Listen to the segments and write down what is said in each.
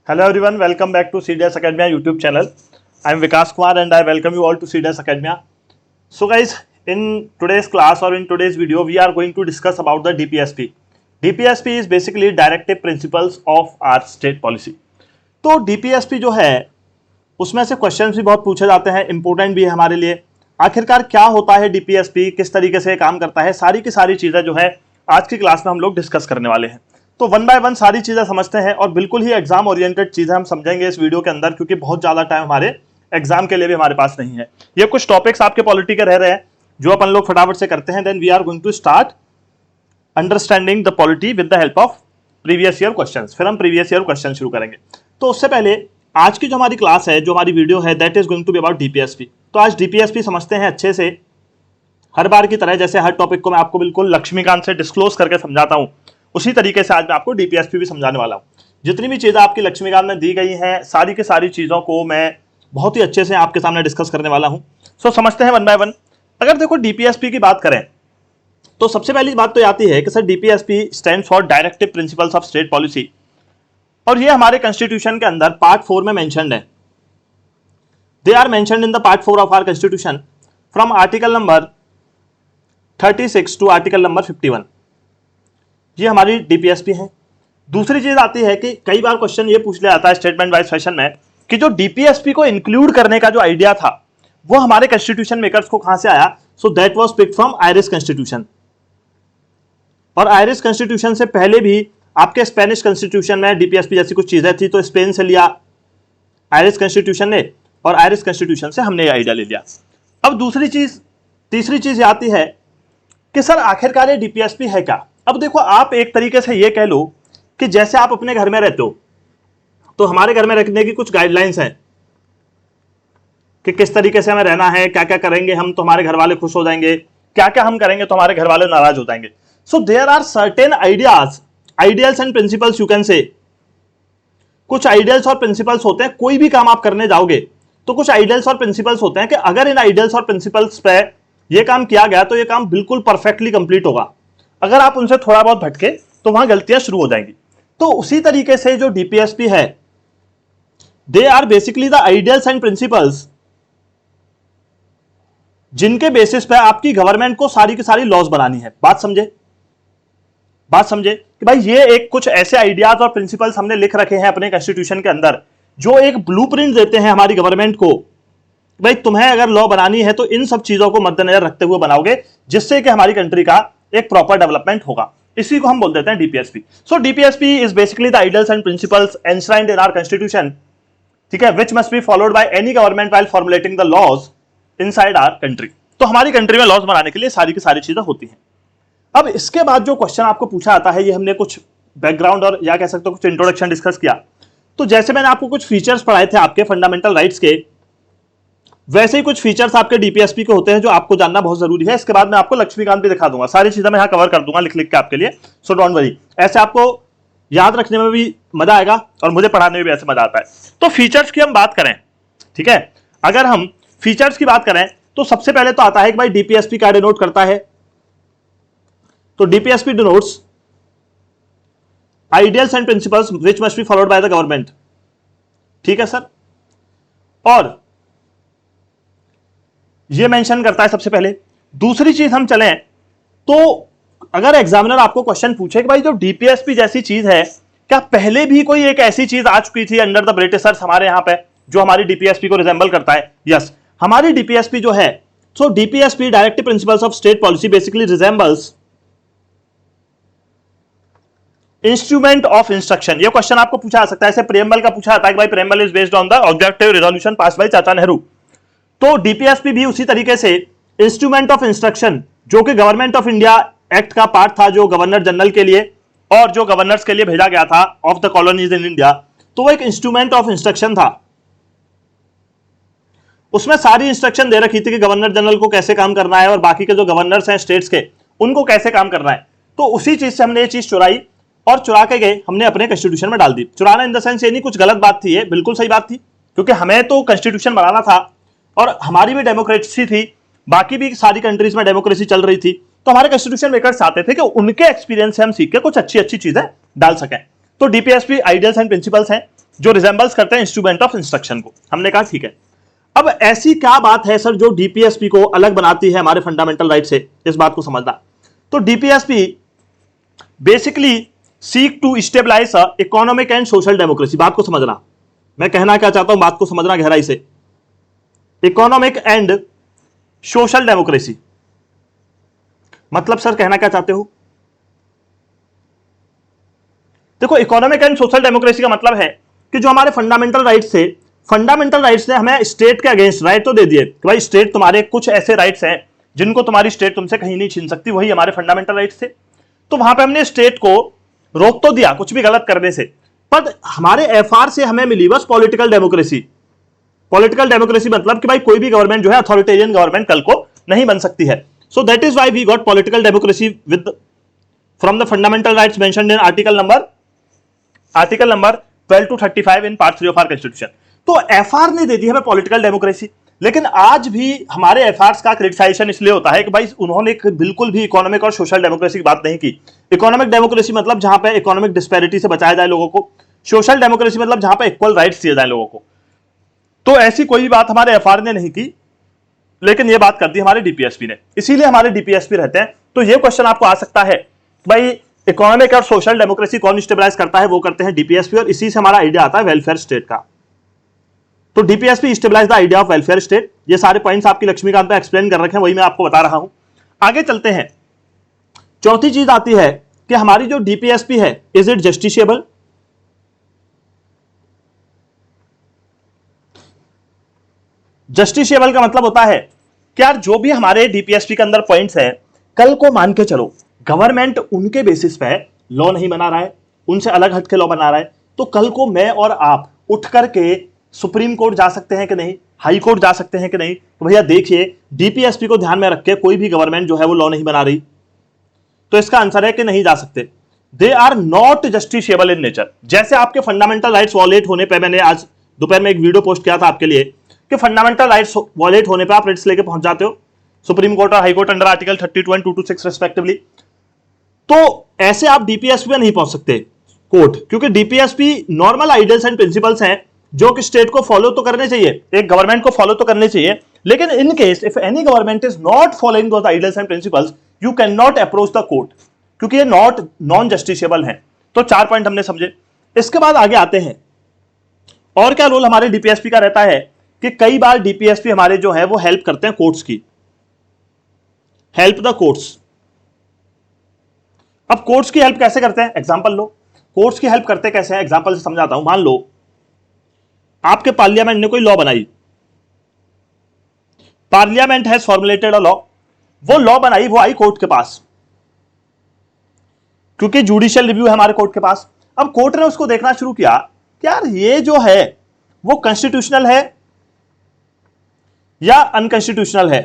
Hello everyone, welcome back to CDS Academia YouTube channel. I am Vikas Kumar and I welcome you all to CDS Academia. So guys, in today's class or in today's video, we are going to discuss about the DPSP. DPSP is basically Directive Principles of our State Policy. तो DPSP जो है उसमें से questions भी बहुत पूछे जाते हैं, इंपॉर्टेंट भी है हमारे लिए। आखिरकार क्या होता है DPSP, किस तरीके से काम करता है, सारी की सारी चीज़ें जो है आज की क्लास में हम लोग डिस्कस करने वाले हैं। तो वन बाय वन सारी चीजें समझते हैं और बिल्कुल ही एग्जाम ओरिएंटेड चीजें हम समझेंगे इस वीडियो के अंदर, क्योंकि बहुत ज्यादा टाइम हमारे एग्जाम के लिए भी हमारे पास नहीं है। ये कुछ टॉपिक्स आपके पॉलिटी के रह रहे हैं जो अपन लोग फटाफट से करते हैं। Then we are going to start understanding the polity with the help of previous year questions. फिर हम प्रीवियस ईयर क्वेश्चन शुरू करेंगे। तो उससे पहले आज की जो हमारी क्लास है, जो हमारी वीडियो है, that is going to be about DPSP। तो आज DPSP समझते हैं अच्छे से, हर बार की तरह जैसे हर टॉपिक को मैं आपको बिल्कुल लक्ष्मीकांत से डिस्क्लोज करके समझाता हूं, उसी तरीके से आज मैं आपको DPSP भी समझाने वाला हूं। जितनी भी चीजें आपकी लक्ष्मीकांत में दी गई हैं, सारी की सारी चीजों को मैं बहुत ही अच्छे से आपके सामने डिस्कस करने वाला हूं। सो समझते हैं वन बाय वन। अगर देखो DPSP की बात करें तो सबसे पहली बात तो आती है कि sir DPSP stands for directive principles of state policy, और ये हमारे कॉन्स्टिट्यूशन के अंदर पार्ट 4 में मेंशन्ड है। They are mentioned in the part 4 of our constitution from article number 36 to article number 51। ये हमारी DPSP है। दूसरी चीज आती है कि कई बार क्वेश्चन ये पूछ लिया जाता है स्टेटमेंट वाइज फैशन में कि जो DPSP को इंक्लूड करने का जो आइडिया था वो हमारे कॉन्स्टिट्यूशन मेकर्स को कहां से आया। So that was picked from Irish constitution, और आयरिश कॉन्स्टिट्यूशन से पहले भी आपके स्पेनिश कॉन्स्टिट्यूशन में DPSP जैसी कुछ चीजें थी, तो स्पेन से लिया आयरिश कॉन्स्टिट्यूशन ने, और आयरिश कॉन्स्टिट्यूशन से हमने ये आइडिया ले लिया। अब तीसरी चीज आती है कि सर आखिरकार ये DPSP है क्या। अब देखो, आप एक तरीके से ये कह लो कि जैसे आप अपने घर में रहते हो तो हमारे घर में रखने की कुछ गाइडलाइंस हैं कि किस तरीके से हमें रहना है, क्या क्या करेंगे हम तो हमारे घर वाले खुश हो जाएंगे, क्या क्या हम करेंगे तो हमारे घर वाले नाराज हो जाएंगे। So there are certain ideals and principles, you can say. कुछ आइडियल्स और प्रिंसिपल्स होते हैं, कोई भी काम आप करने जाओगे तो कुछ आइडियल्स और प्रिंसिपल्स होते हैं कि अगर इन आइडियल्स और प्रिंसिपल्स पे ये काम किया गया तो ये काम बिल्कुल परफेक्टली कंप्लीट होगा। अगर आप उनसे थोड़ा बहुत भटके तो वहां गलतियां शुरू हो जाएंगी। तो उसी तरीके से जो DPSP है, they are basically the ideals and principles जिनके बेसिस पे आपकी गवर्नमेंट को सारी की सारी लॉज बनानी है। बात समझे कि भाई ये एक कुछ ऐसे आइडियाज और प्रिंसिपल्स हमने लिख रखे हैं अपने कॉन्स्टिट्यूशन के अंदर जो एक ब्लूप्रिंट देते हैं हमारी गवर्नमेंट को। भाई तुम्हें अगर लॉ बनानी है तो इन सब चीजों को मद्देनजर रखते हुए बनाओगे, जिससे कि हमारी कंट्री का एक प्रॉपर डेवलपमेंट होगा। इसी को हम बोल देते हैं DPSP। So DPSP is basically the ideals and principles enshrined in our constitution, ठीक है, which must be followed by any government while formulating the laws inside our country. तो हमारी कंट्री में लॉज बनाने के लिए सारी की सारी चीजें होती हैं। अब इसके बाद जो क्वेश्चन आपको पूछा जाता है, ये हमने कुछ बैकग्राउंड और या कह सकते हो कुछ इंट्रोडक्शन डिस्कस किया। तो जैसे मैंने आपको कुछ फीचर्स पढ़ाए थे आपके फंडामेंटल राइट्स के, वैसे ही कुछ फीचर्स आपके DPSP के होते हैं जो आपको जानना बहुत जरूरी है। इसके बाद मैं आपको लक्ष्मीकांत भी दिखा दूंगा, सारी चीजें मैं यहां कवर कर दूंगा लिख के आपके लिए। सो डोंट वरी, ऐसे आपको याद रखने में भी मजा आएगा और मुझे पढ़ाने में भी ऐसे मजा आता है। तो फीचर्स की हम बात करें, ठीक है, अगर हम फीचर्स की बात करें तो सबसे पहले तो आता है कि भाई DPSP क्या डिनोट करता है। तो DPSP denotes ideals and principles which must be followed by the government, ठीक है सर। और ये मेंशन करता है सबसे पहले। दूसरी चीज हम चलें तो अगर एग्जामिनर आपको क्वेश्चन पूछे कि भाई जो DPSP जैसी चीज है, क्या पहले भी कोई एक ऐसी चीज आ चुकी थी अंडर द ब्रिटिशर्स हमारे यहां पे जो हमारी DPSP को रिजेंबल करता है। यस, हमारी DPSP जो है, सो DPSP directive principles of state policy basically resembles instrument of instruction. ये क्वेश्चन आपको पूछा जा सकता है, ऐसे प्रेमबल का पूछा जाता है कि भाई preamble is based on the objective resolution pass by Chacha Nehru. तो DPSP भी उसी तरीके से इंस्ट्रूमेंट ऑफ इंस्ट्रक्शन, जो कि गवर्नमेंट ऑफ इंडिया एक्ट का पार्ट था, जो गवर्नर जनरल के लिए और जो गवर्नर्स के लिए भेजा गया था of the colonies in India, तो वो एक इंस्ट्रूमेंट ऑफ इंस्ट्रक्शन था। उसमें सारी इंस्ट्रक्शन दे रखी थी कि गवर्नर जनरल को कैसे काम करना है और बाकी के जो गवर्नर्स हैं स्टेट्स के, उनको कैसे काम करना है। तो उसी चीज से हमने ये चीज चुराई और चुरा के गए हमने अपने कॉन्स्टिट्यूशन में डाल दी। चुराना इन द सेंस ये नहीं कुछ गलत बात थी, ये बिल्कुल सही बात थी, क्योंकि हमें तो कॉन्स्टिट्यूशन बनाना था और हमारी भी डेमोक्रेसी थी, बाकी भी सारी कंट्रीज में डेमोक्रेसी चल रही थी। तो हमारे कॉन्स्टिट्यूशन मेकर्स चाहते थे कि उनके एक्सपीरियंस से हम सीख के कुछ अच्छी अच्छी चीजें डाल सकें। तो DPSP आइडियल्स एंड प्रिंसिपल्स हैं। जो रिजेंबल्स करते हैं इंस्ट्रूमेंट ऑफ इंस्ट्रक्शन को। हमने कहा ठीक है। अब ऐसी क्या बात है सर जो डीपीएसपी को अलग बनाती है हमारे फंडामेंटल राइट से, इस बात को समझना। तो DPSP basically seek to stabilise economic and social democracy. बात को समझना, मैं कहना क्या चाहता हूं, बात को समझना गहराई से। इकोनॉमिक एंड सोशल डेमोक्रेसी मतलब सर कहना क्या चाहते हो? देखो, इकोनॉमिक एंड सोशल डेमोक्रेसी का मतलब है कि जो हमारे फंडामेंटल राइट्स थे, फंडामेंटल राइट्स ने हमें स्टेट के अगेंस्ट राइट तो दे दिए कि भाई स्टेट तुम्हारे कुछ ऐसे राइट्स हैं जिनको तुम्हारी स्टेट तुमसे कहीं नहीं छीन सकती, वही हमारे फंडामेंटल राइट्स थे। तो वहां पे हमने स्टेट को रोक तो दिया कुछ भी गलत करने से, पर हमारे एफआर से हमें मिली बस पॉलिटिकल डेमोक्रेसी। पॉलिटिकल डेमोक्रेसी मतलब कि भाई कोई भी गवर्नमेंट जो है अथॉरिटेरियन गवर्नमेंट कल को नहीं बन सकती है। So that is why we got political democracy with from the fundamental rights mentioned in article number 12 to 35 in part 3 of our constitution. तो एफआर ने दे दी हमें पॉलिटिकल डेमोक्रेसी, लेकिन आज भी हमारे एफआर्स का क्रिटिसाइजेशन इसलिए होता है कि भाई उन्होंने बिल्कुल भी इकोनॉमिक और सोशल डेमोक्रेसी की बात नहीं की। इकोनॉमिक डेमोक्रेसी मतलब जहां पे इकोनॉमिक डिस्पैरिटी से बचाया जाए लोगों को, सोशल डेमोक्रेसी मतलब जहां पे इक्वल राइट्स दिए जाए लोगों को। तो ऐसी कोई भी बात हमारे एफआर ने नहीं की, लेकिन ये बात कर दी हमारे डीपीएसपी ने, इसीलिए हमारे डीपीएसपी रहते हैं। तो ये क्वेश्चन आपको आ सकता है, भाई इकोनॉमिक और सोशल डेमोक्रेसी कौन स्टेबलाइज करता है? वो करते हैं डीपीएसपी, और इसी से हमारा आइडिया आता है वेलफेयर स्टेट का। तो DPSP stabilise the idea of welfare state. ये सारे पॉइंट्स आपकी लक्ष्मीकांत में एक्सप्लेन कर रखे हैं, वही मैं आपको बता रहा हूं। आगे चलते हैं। चौथी चीज आती है कि हमारी जो डीपीएसपी है, इज इट जस्टिशिएबल? जस्टिशिएबल का मतलब होता है कि यार जो भी हमारे डीपीएसपी के अंदर पॉइंट्स हैं, कल को मान के चलो गवर्नमेंट उनके बेसिस पे लॉ नहीं बना रहा है, उनसे अलग हटके लॉ बना रहा है, तो कल को मैं और आप उठ करके सुप्रीम कोर्ट जा सकते हैं कि नहीं, हाई कोर्ट जा सकते हैं कि नहीं? तो भैया देखिए, डीपीएसपी को ध्यान में रख के कोई भी गवर्नमेंट जो है वो लॉ नहीं बना रही, तो इसका आंसर है कि नहीं जा सकते। They are not justiciable in nature. जैसे आपके फंडामेंटल राइट्स वॉलेट होने पर, मैंने आज दोपहर में एक वीडियो पोस्ट किया था आपके लिए कि फंडामेंटल राइट्स वॉलेट होने पर आप रिट्स लेके पहुंच जाते हो सुप्रीम कोर्ट और high court under article 32 and 226 respectively. तो ऐसे आप डीपीएसपी में नहीं पहुंच सकते कोर्ट, क्योंकि DPSP normal ideals and principles हैं जो कि स्टेट को फॉलो तो करने चाहिए, एक गवर्नमेंट को फॉलो तो करने चाहिए, लेकिन in case if any government is not following those ideals and principles, you can not approach the court, क्योंकि ये नॉन जस्टिशिएबल है। तो 4 पॉइंट हमने समझे। इसके बाद आगे आते हैं, और क्या रोल हमारे डीपीएसपी का रहता है कि कई बार डीपीएसपी हमारे जो है वो हेल्प करते हैं कोर्ट्स की, हेल्प द कोर्ट्स। अब कोर्ट्स की हेल्प कैसे करते हैं? एग्जांपल लो, कोर्ट्स की हेल्प करते कैसे हैं, एग्जांपल से समझाता हूं। मान लो आपके पार्लियामेंट ने कोई लॉ बनाई, parliament has formulated a law, वो लॉ बनाई, वो आई कोर्ट के पास, क्योंकि जुडिशियल रिव्यू है हमारे कोर्ट के पास। अब कोर्ट ने उसको देखना शुरू किया कि यार ये जो है वो कॉन्स्टिट्यूशनल है या अनकॉन्स्टिट्यूशनल है।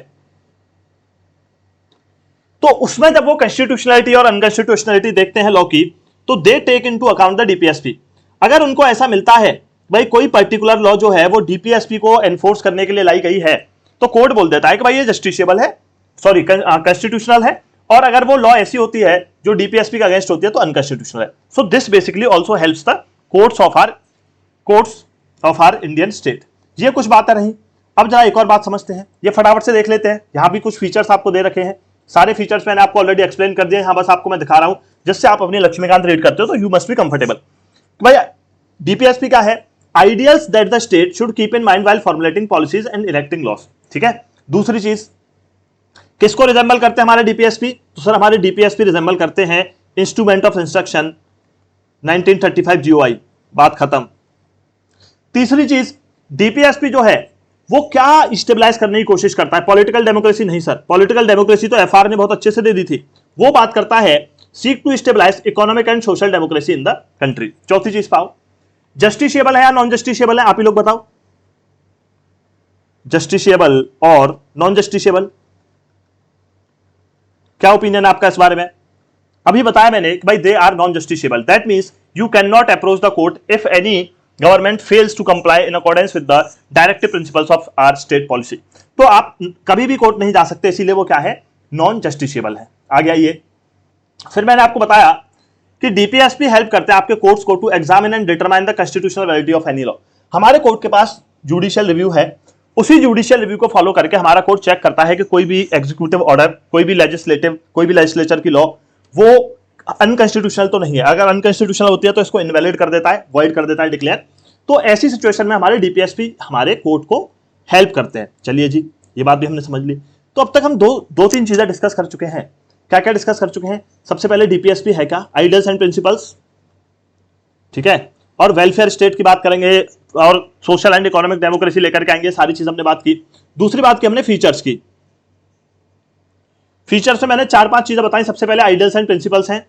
तो उसमें जब वो कॉन्स्टिट्यूशनलिटी और अनकॉन्स्टिट्यूशनलिटी देखते हैं लॉ की, तो they take into account the DPSP. अगर उनको ऐसा मिलता है भाई कोई पर्टिकुलर लॉ जो है वो डीपीएसपी को एनफोर्स करने के लिए लाई गई है, तो कोर्ट बोल देता है कि भाई ये जस्टिशिएबल है, सॉरी कॉन्स्टिट्यूशनल है, और अगर वो लॉ ऐसी होती है जो डीपीएसपी का अगेंस्ट होती है तो अनकॉन्स्टिट्यूशनल है। So this basically also helps the courts of our Indian state. ये कुछ बातें रही। अब जरा एक और बात समझते हैं, ये फटाफट से देख लेते हैं। यहां भी कुछ फीचर्स आपको दे रखे हैं, सारे फीचर्स मैंने आपको ऑलरेडी एक्सप्लेन कर दिए, यहां बस आपको मैं दिखा रहा हूं, जिससे आप अपनी लक्ष्मीकांत रीड करते हो तो यू मस्ट बी कंफर्टेबल। भाई डीपीएसपी का है ideals that the state should keep in mind while formulating policies and electing loss. ठीक है। दूसरी चीज, किसको रिजेंबल करते हैं हमारे डीपीएसपी? तो सर हमारे डीपीएसपी रिजेंबल करते हैं इंस्ट्रूमेंट ऑफ इंस्ट्रक्शन 1935 जीओआई। बात खत्म। तीसरी चीज, डीपीएसपी जो है वो क्या स्टेबलाइज करने की कोशिश करता है? पॉलिटिकल डेमोक्रेसी नहीं सर, पॉलिटिकल डेमोक्रेसी तो एफआर ने बहुत अच्छे से दे दी थी। वो बात करता है seek to stabilise economic and social democracy in the country. चौथी चीज पाओ, जस्टिशिएबल है या नॉन जस्टिशिएबल है? आप ही लोग बताओ, जस्टिशिएबल और नॉन जस्टिशिएबल, क्या ओपिनियन है आपका इस बारे में? अभी बताया मैंने कि भाई they are non justiciable, that means you can not approach the court if any government fails to comply in accordance with the directive principles of our state policy. तो आप कभी भी कोर्ट नहीं जा सकते, इसीलिए वो क्या है? नॉन जस्टिशिएबल है। आगे आइए, फिर मैंने आपको बताया कि डीपीएसपी हेल्प करते हैं आपके कोर्ट्स को to examine and determine the constitutional validity of any law. हमारे कोर्ट के पास जुडिशियल रिव्यू है, उसी जुडिशियल रिव्यू को फॉलो करके हमारा कोर्ट चेक करता है कि कोई भी एग्जीक्यूटिव ऑर्डर, कोई भी लेजिस्लेचर की लॉ वो अनकॉन्स्टिट्यूशनल तो नहीं है। अगर अनकॉन्स्टिट्यूशनल होती है तो इसको इनवैलिड कर देता है, वॉइड कर देता है, डिक्लेयर। तो ऐसी सिचुएशन में हमारे डीपीएसपी हमारे कोर्ट को हेल्प करते हैं। चलिए जी, ये बात भी हमने समझ ली। तो अब तक हम दो तीन चीजें डिस्कस कर चुके हैं। क्या क्या डिस्कस कर चुके हैं? सबसे पहले डीपीएसपी है क्या, आइडियल्स एंड प्रिंसिपल्स, ठीक है, और वेलफेयर स्टेट की बात करेंगे, और सोशल एंड इकोनॉमिक डेमोक्रेसी लेकर के आएंगे। सारी चीज हमने बात की। दूसरी बात की हमने फीचर्स की। फीचर्स में मैंने 4-5 चीजें बताई। सबसे पहले आइडियल्स एंड प्रिंसिपल्स हैं।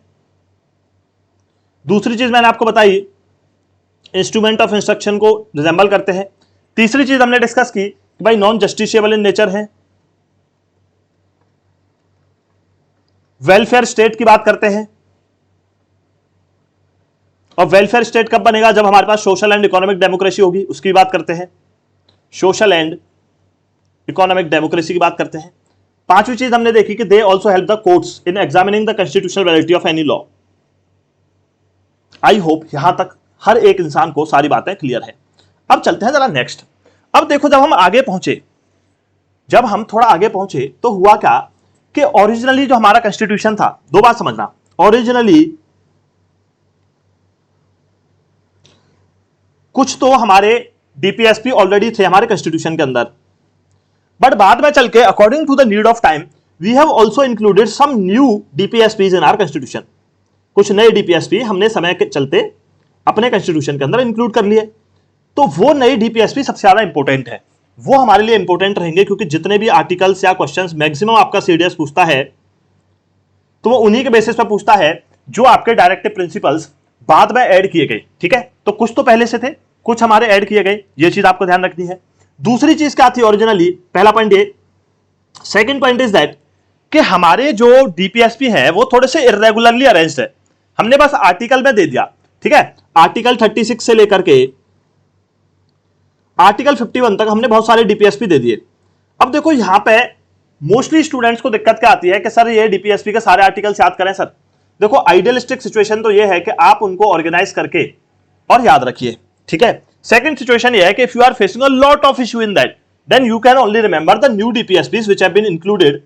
दूसरी चीज मैंने आपको बताई इंस्ट्रूमेंट ऑफ इंस्ट्रक्शन को रिजेंबल करते हैं। तीसरी चीज हमने डिस्कस की कि भाई नॉन जस्टिशिएबल इन नेचर है। वेलफेयर स्टेट की बात करते हैं, और वेलफेयर स्टेट कब बनेगा, जब हमारे पास सोशल एंड इकोनॉमिक डेमोक्रेसी होगी, उसकी बात करते हैं। सोशल एंड इकोनॉमिक डेमोक्रेसी की बात करते हैं। पांचवी चीज हमने देखी कि they also help the courts in examining the constitutional validity of any law. I hope यहां तक हर एक इंसान को सारी बातें क्लियर है। अब चलते हैं जरा नेक्स्ट। अब देखो, जब हम आगे पहुंचे, जब हम थोड़ा आगे पहुंचे तो हुआ क्या कि ओरिजिनली जो हमारा कॉन्स्टिट्यूशन था, दो बात समझना, ओरिजिनली कुछ तो हमारे डीपीएसपी ऑलरेडी थे हमारे कॉन्स्टिट्यूशन के अंदर, बट बाद में चल के according to the need of time we have also included some new DPSPs in our constitution. कुछ नए डीपीएसपी हमने समय के चलते अपने कॉन्स्टिट्यूशन के अंदर इंक्लूड कर लिए। तो वो नए डीपीएसपी सबसे ज्यादा इंपॉर्टेंट है, वो हमारे लिए इंपॉर्टेंट रहेंगे, क्योंकि जितने भी आर्टिकल्स या क्वेश्चंस मैक्सिमम आपका सीडीएस पूछता है तो वो उन्हीं के बेसिस पर पूछता है जो आपके डायरेक्टिव प्रिंसिपल्स बाद में ऐड किए गए। ठीक है, तो कुछ तो पहले से थे, कुछ हमारे ऐड किए गए, ये चीज आपको ध्यान रखनी है। दूसरी चीज क्या थी ओरिजिनली, पहला पॉइंट ये। सेकंड पॉइंट इज दैट कि हमारे जो डीपीएसपी है वो थोड़े से इरेगुलरली अरेंज्ड है। हमने बस आर्टिकल में दे दिया, ठीक है, आर्टिकल 36 से लेकर के आर्टिकल 51 तक हमने बहुत सारे डीपीएसपी दे दिए। अब देखो यहां पे मोस्टली स्टूडेंट्स को दिक्कत क्या आती है कि सर ये डीपीएसपी के सारे आर्टिकल्स याद करें। सर देखो, आइडियलिस्टिक सिचुएशन तो ये है कि आप उनको ऑर्गेनाइज करके और याद रखिए, ठीक है। सेकंड सिचुएशन ये है कि if you are facing a lot of issue in that, then you can only remember the new DPSPs which have been included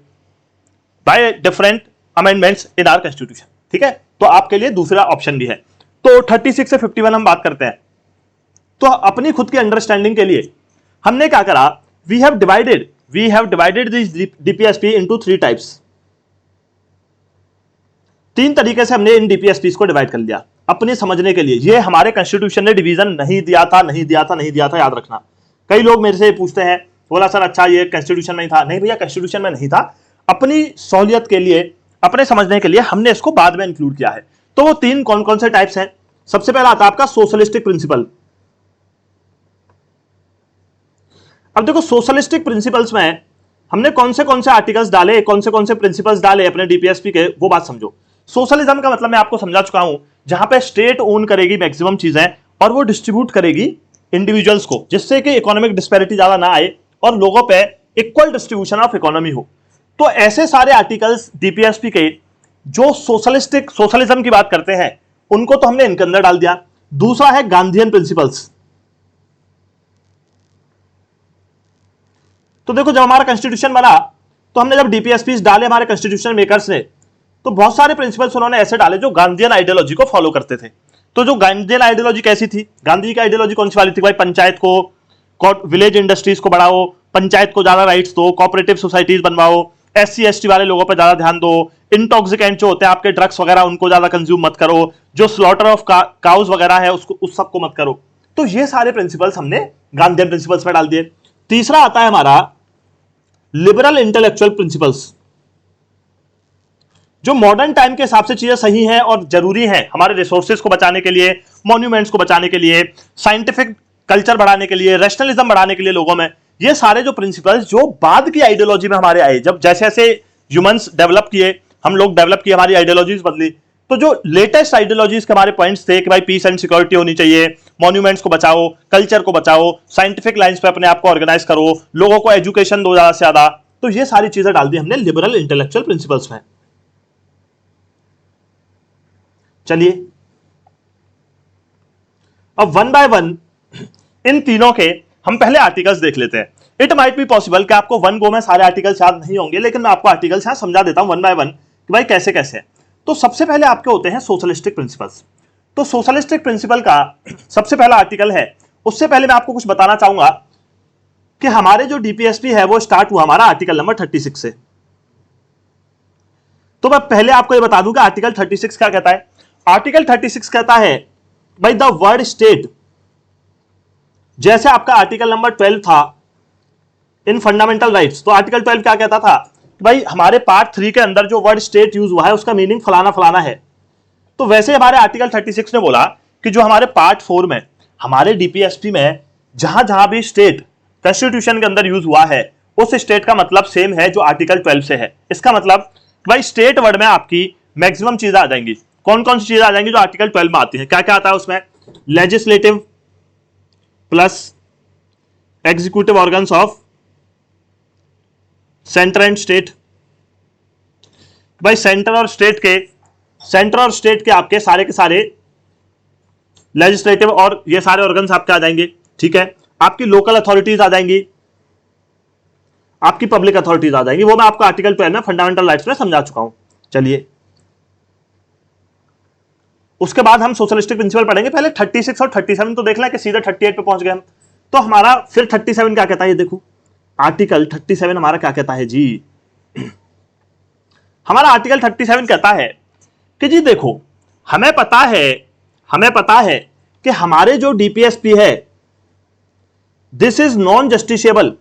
by different amendments in our constitution, ठीक है। तो आपके लिए दूसरा ऑप्शन भी है। तो 36 से 51 हम बात करते हैं। तो अपनी खुद की अंडरस्टैंडिंग के लिए हमने क्या करा, we have divided this DPSP into 3 types. 3 तरीके से हमने इन डीपीएसपी को डिवाइड कर लिया अपने समझने के लिए। ये हमारे कॉन्स्टिट्यूशन ने डिवीजन नहीं दिया था, याद रखना। कई लोग मेरे से पूछते हैं, बोला सर अच्छा ये कॉन्स्टिट्यूशन में था। नहीं भैया, कॉन्स्टिट्यूशन में नहीं था, अपनी सहूलियत के लिए, अपने समझने के लिए हमने इसको बाद में इंक्लूड किया है। तो वो 3 कौन कौन से टाइप्स हैं? सबसे पहला आता है आपका सोशलिस्टिक प्रिंसिपल। अब देखो, सोशलिस्टिक प्रिंसिपल्स में हमने कौन से आर्टिकल्स डाले, कौन से प्रिंसिपल्स डाले अपने डीपीएसपी के, वो बात समझो। सोशलिज्म का मतलब मैं आपको समझा चुका हूं, जहां पे स्टेट ओन करेगी मैक्सिमम चीजें और वो डिस्ट्रीब्यूट करेगी इंडिविजुअल्स को, जिससे कि इकोनॉमिक डिस्पैरिटी ज्यादा ना आए और लोगों पे इक्वल डिस्ट्रीब्यूशन ऑफ इकोनॉमी हो। तो ऐसे सारे आर्टिकल्स डीपीएसपी के जो सोशलिज्म की बात करते हैं, उनको तो हमने इनके अंदर डाल दिया। दूसरा है गांधीयन प्रिंसिपल्स। तो देखो, जब हमारा कॉन्स्टिट्यूशन बना तो हमने जब डीपीएसपी डाले हमारे कॉन्स्टिट्यूशन मेकर्स ने, तो बहुत सारे प्रिंसिपल्स उन्होंने ऐसे डाले जो गांधीयन आइडियोलॉजी को फॉलो करते थे। तो जो गांधीयन आइडियोलॉजी कैसी थी, गांधी की आइडियोलॉजी कौन सी वाली थी? भाई पंचायत को, विलेज इंडस्ट्रीज को बढ़ाओ, पंचायत को ज्यादा राइट्स दो, कोऑपरेटिव सोसाइटीज बनवाओ, SC ST वाले लोगों पर ज्यादा ध्यान दो, इंटॉक्सिकेंट जो होते हैं आपके ड्रग्स वगैरह उनको ज्यादा कंज्यूम मत करो, जो स्लॉटर ऑफ काउज वगैरह है उसको, उस सबको मत करो। तो ये सारे प्रिंसिपल्स हमने गांधीयन प्रिंसिपल्स में डाल दिए। तीसरा आता है हमारा लिबरल इंटेलेक्चुअल प्रिंसिपल्स, जो मॉडर्न टाइम के हिसाब से चीजें सही हैं और जरूरी हैं हमारे रिसोर्सेज को बचाने के लिए, मॉन्यूमेंट्स को बचाने के लिए, साइंटिफिक कल्चर बढ़ाने के लिए, रैशनलिज्म बढ़ाने के लिए लोगों में। ये सारे जो प्रिंसिपल्स जो बाद की आइडियोलॉजी में हमारे आए, जब जैसे जैसे ह्यूमंस डेवलप किए, हम लोग डेवलप किए, हमारी आइडियोलॉजीज बदली, तो जो लेटेस्ट आइडियोलॉजीज के हमारे पॉइंट्स थे कि भाई पीस एंड सिक्योरिटी होनी चाहिए, मॉन्यूमेंट्स को बचाओ, कल्चर को बचाओ, साइंटिफिक लाइंस पे अपने आप को ऑर्गेनाइज करो, लोगों को एजुकेशन दो ज्यादा से ज्यादा। तो ये सारी चीजें डाल दी हमने लिबरल इंटेलेक्चुअल प्रिंसिपल्स में। चलिए अब वन बाय वन इन तीनों के हम पहले आर्टिकल्स देख लेते हैं। इट माइट बी पॉसिबल कि आपको वन गो में सारे आर्टिकल्स याद नहीं होंगे, लेकिन मैं आपको आर्टिकल्स यहां समझा देता हूं वन बाय वन कि भाई कैसे कैसे है। तो सबसे पहले आपके होते हैं सोशलिस्टिक प्रिंसिपल्स। तो सोशलिस्टिक प्रिंसिपल का सबसे पहला आर्टिकल है। उससे पहले मैं आपको कुछ बताना चाहूंगा कि हमारे जो डीपीएसपी है वो स्टार्ट हुआ हमारा आर्टिकल नंबर 36 से। तो मैं पहले आपको ये बता दूं कि आर्टिकल 36 क्या कहता है। आर्टिकल 36 कहता है भाई द वर्ड स्टेट, जैसे आपका आर्टिकल नंबर 12 था इन फंडामेंटल राइट्स, तो आर्टिकल 12 क्या कहता था भाई हमारे पार्ट 3 के अंदर जो वर्ड स्टेट यूज हुआ है उसका मीनिंग फलाना फलाना है। तो वैसे हमारे आर्टिकल 36 ने बोला कि जो हमारे पार्ट 4 में हमारे डीपीएसपी में जहां जहां भी स्टेट कॉन्स्टिट्यूशन के अंदर यूज हुआ है उस स्टेट का मतलब सेम है जो आर्टिकल 12 से है। इसका मतलब भाई स्टेट वर्ड में आपकी मैक्सिमम चीजें आ जाएंगी। कौन कौन सी चीजें आ जाएंगी जो आर्टिकल 12 में आती है? क्या क्या आता है उसमें? Legislative plus executive organs of centre and state. भाई सेंटर और स्टेट के आपके सारे के सारे लेजिस्लेटिव और ये सारे ऑर्गन्स आपके आ जाएंगे। ठीक है, आपकी लोकल अथॉरिटीज आ जाएंगी, आपकी पब्लिक अथॉरिटीज आ जाएंगी। वो मैं आपको आर्टिकल 12 में फंडामेंटल राइट्स में समझा चुका हूं। चलिए उसके बाद हम सोशलिस्टिक प्रिंसिपल पढ़ेंगे। पहले 36 और 37 तो देख लें कि सीधे 38 पे पहुंच गए हम। तो हमारा फिर 37 क्या कहता है, ये देखो आर्टिकल 37 हमारा क्या कहता है जी। हमारा आर्टिकल 37 कहता है कि जी देखो हमें पता है कि हमारे जो डीपीएसपी है this is non justiciable.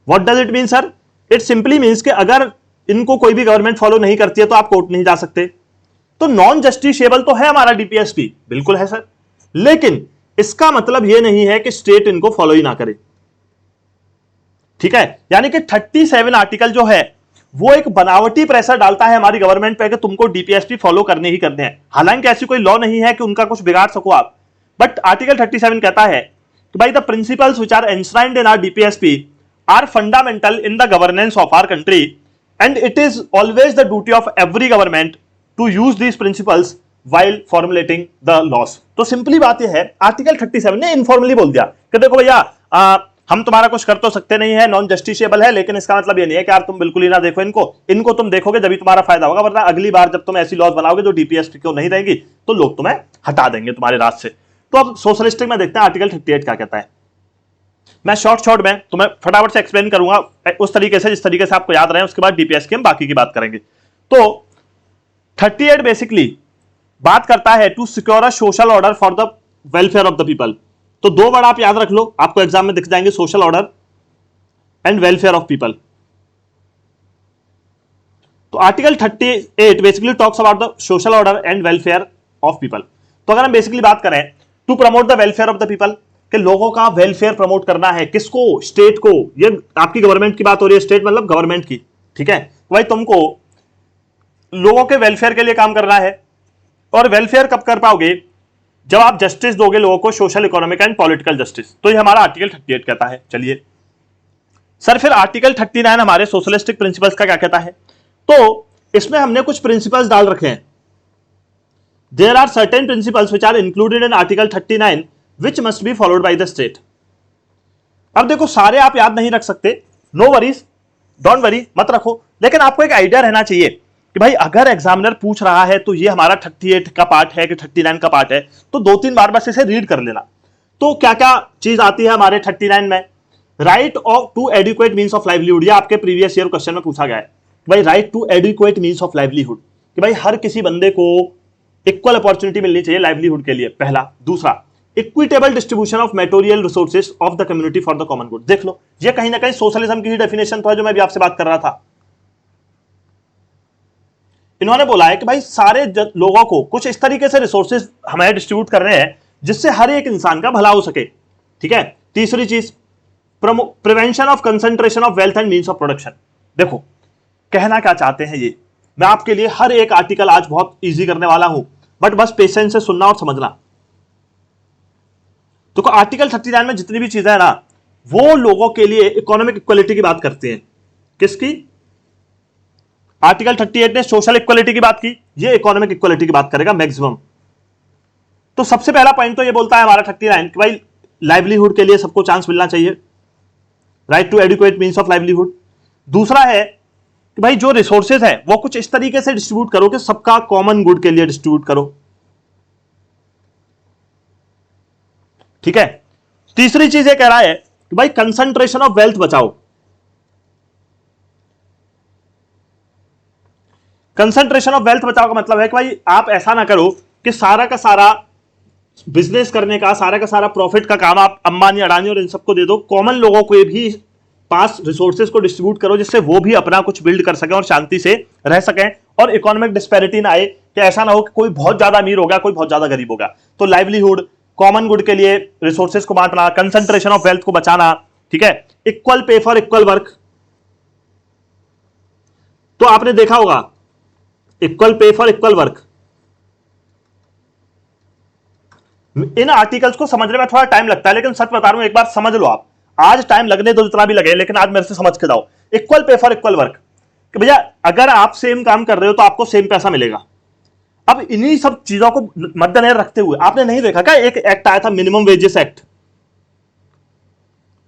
What does it mean sir? It simply means कि अगर इनको कोई भी गवर्नमेंट फॉलो नहीं करती है तो आप कोर्ट नहीं जा सकते। तो नॉन जस्टिसेबल तो है हमारा डीपीएसपी, बिल्कुल है सर, लेकिन इसका मतलब यह नहीं है कि स्टेट इनको फॉलो ही ना करे। ठीक है, यानी कि 37 आर्टिकल जो है वो एक बनावटी प्रेशर डालता है हमारी गवर्नमेंट पे कि तुमको डीपीएसपी फॉलो करने ही करने हैं। हालांकि ऐसी कोई लॉ नहीं है कि उनका कुछ बिगाड़ सको आप, बट आर्टिकल 37 कहता है कि भाई the principles which are enshrined in our DPSP are fundamental in the governance of our country and it is always the duty of every government to use these principles while formulating the laws. तो simply बात यह है, article 37 ने informally बोल दिया कि देखो भैया हम तुम्हारा कुछ कर तो सकते नहीं है, नॉन जस्टिसेबल है, लेकिन इसका मतलब ये नहीं है कि यार तुम बिल्कुल ही ना देखो इनको तुम देखोगे जब भी तुम्हारा फायदा होगा, वरना अगली बार जब तुम ऐसी लॉज बनाओगे जो डीपीएसपी को नहीं रहेगी तो लोग तुम्हें हटा देंगे तुम्हारे राज से। तो अब सोशलिस्टिक में देखते हैं आर्टिकल 38 क्या कहता है। मैं शॉर्ट में तुम्हें फटाफट से एक्सप्लेन करूंगा उस तरीके से जिस तरीके से आपको याद रहे, उसके बाद डीपीएस की हम बाकी की बात करेंगे। तो 38 बेसिकली बात करता है to secure a social order for the welfare of the people. तो दो वर्ड आप याद रख लो, आपको एग्जाम में दिख जाएंगे, social order and welfare of people. तो article 38 basically talks about the social order and welfare of people. तो अगर हम बेसिकली बात करें to promote the welfare of the people, कि लोगों का वेलफेयर प्रमोट करना है, किसको? स्टेट को। ये आपकी गवर्नमेंट की बात हो रही है, स्टेट मतलब गवर्नमेंट की। ठीक है, भाई तुमको लोगों के वेलफेयर के लिए काम करना है, और वेलफेयर कब कर पाओगे? जब आप जस्टिस दोगे लोगों को, social, economic and political justice. तो ये हमारा आर्टिकल 38 कहता है। चलिए सर फिर आर्टिकल 39 हमारे सोशलिस्टिक प्रिंसिपल्स का क्या कहता है? तो इसमें हमने कुछ प्रिंसिपल्स डाल रखे हैं। There are certain principles which are included in article 39 which must be followed by the state. अब देखो सारे आप याद नहीं रख सकते, नो वरीज, डोंट वरी, मत रखो, लेकिन आपको एक आइडिया रहना चाहिए कि भाई अगर एग्जामिनर पूछ रहा है तो ये हमारा 38 का पार्ट है कि 39 का पार्ट है, तो 2-3 बार बस इसे रीड कर लेना। तो क्या क्या चीज आती है हमारे 39 में? Right of to adequate means of livelihood. ये आपके प्रीवियस ईयर क्वेश्चन में पूछा गया है, भाई right to adequate means of livelihood, कि भाई हर किसी बंदे को इक्वल अपॉर्चुनिटी मिलनी चाहिए लाइवलीहुड के लिए, पहला। दूसरा, equitable distribution of material resources of the community for the common good. देख लो, ये कहीं ना कहीं सोशलिज्म की डेफिनेशन तो है जो मैं भी आपसे बात कर रहा था। इन्होंने बोला है कि भाई सारे लोगों को कुछ इस तरीके से रिसोर्सेज हमें डिस्ट्रीब्यूट कर रहे हैं जिससे हर एक इंसान का भला हो सके। ठीक है, तीसरी चीज, prevention of concentration of wealth and means of production. देखो कहना क्या चाहते हैं ये, मैं आपके लिए हर एक आर्टिकल आज बहुत इजी करने वाला हूं, बट बस पेशेंस से सुनना और समझना। तो आर्टिकल 39 में जितनी भी चीजें है ना, वो लोगों के लिए इकोनॉमिक इक्वलिटी की बात करती हैं। किसकी? आर्टिकल 38 ने सोशल इक्वलिटी की बात की, ये इकोनॉमिक इक्वालिटी की बात करेगा मैक्सिमम। तो सबसे पहला पॉइंट तो ये बोलता है हमारा 39 कि भाई लाइवलीहुड के लिए सबको चांस मिलना चाहिए, right to adequate means of livelihood. दूसरा है कि भाई जो रिसोर्सेज है वो कुछ इस तरीके से डिस्ट्रीब्यूट करो कि सबका कॉमन गुड के लिए डिस्ट्रीब्यूट करो, ठीक है। तीसरी चीज ये कह रहा है कि भाई कंसंट्रेशन ऑफ वेल्थ बचाओ। कंसंट्रेशन ऑफ वेल्थ बचाओ का मतलब है कि भाई आप ऐसा ना करो कि सारा का सारा बिजनेस करने का, सारा का सारा प्रॉफिट का काम आप अंबानी, अडानी और इन सबको दे दो। कॉमन लोगों को भी पास रिसोर्सेज को डिस्ट्रीब्यूट करो जिससे वो भी अपना कुछ बिल्ड कर सकें और शांति से रह सकें, और इकोनॉमिक डिस्पैरिटी ना आए कि ऐसा ना हो कि कोई बहुत ज्यादा अमीर होगा, कोई बहुत ज्यादा गरीब होगा। तो लाइवलीहुड, कॉमन गुड के लिए रिसोर्सेज को बांटना, कंसंट्रेशन ऑफ वेल्थ को बचाना, ठीक है। Equal pay for equal work. तो आपने देखा होगा equal pay for equal work, in articles को समझने में थोड़ा टाइम लगता है, लेकिन सच बता रहा हूं, एक बार समझ लो आप। आज टाइम लगने दो जितना भी लगे, लेकिन आज मेरे से समझ के जाओ। Equal pay for equal work कि भैया अगर आप सेम काम कर रहे हो तो आपको सेम पैसा मिलेगा। अब इन्हीं सब चीजों को मद्देनजर रखते हुए आपने नहीं देखा क्या एक एक्ट आया था, मिनिमम वेजेस एक्ट,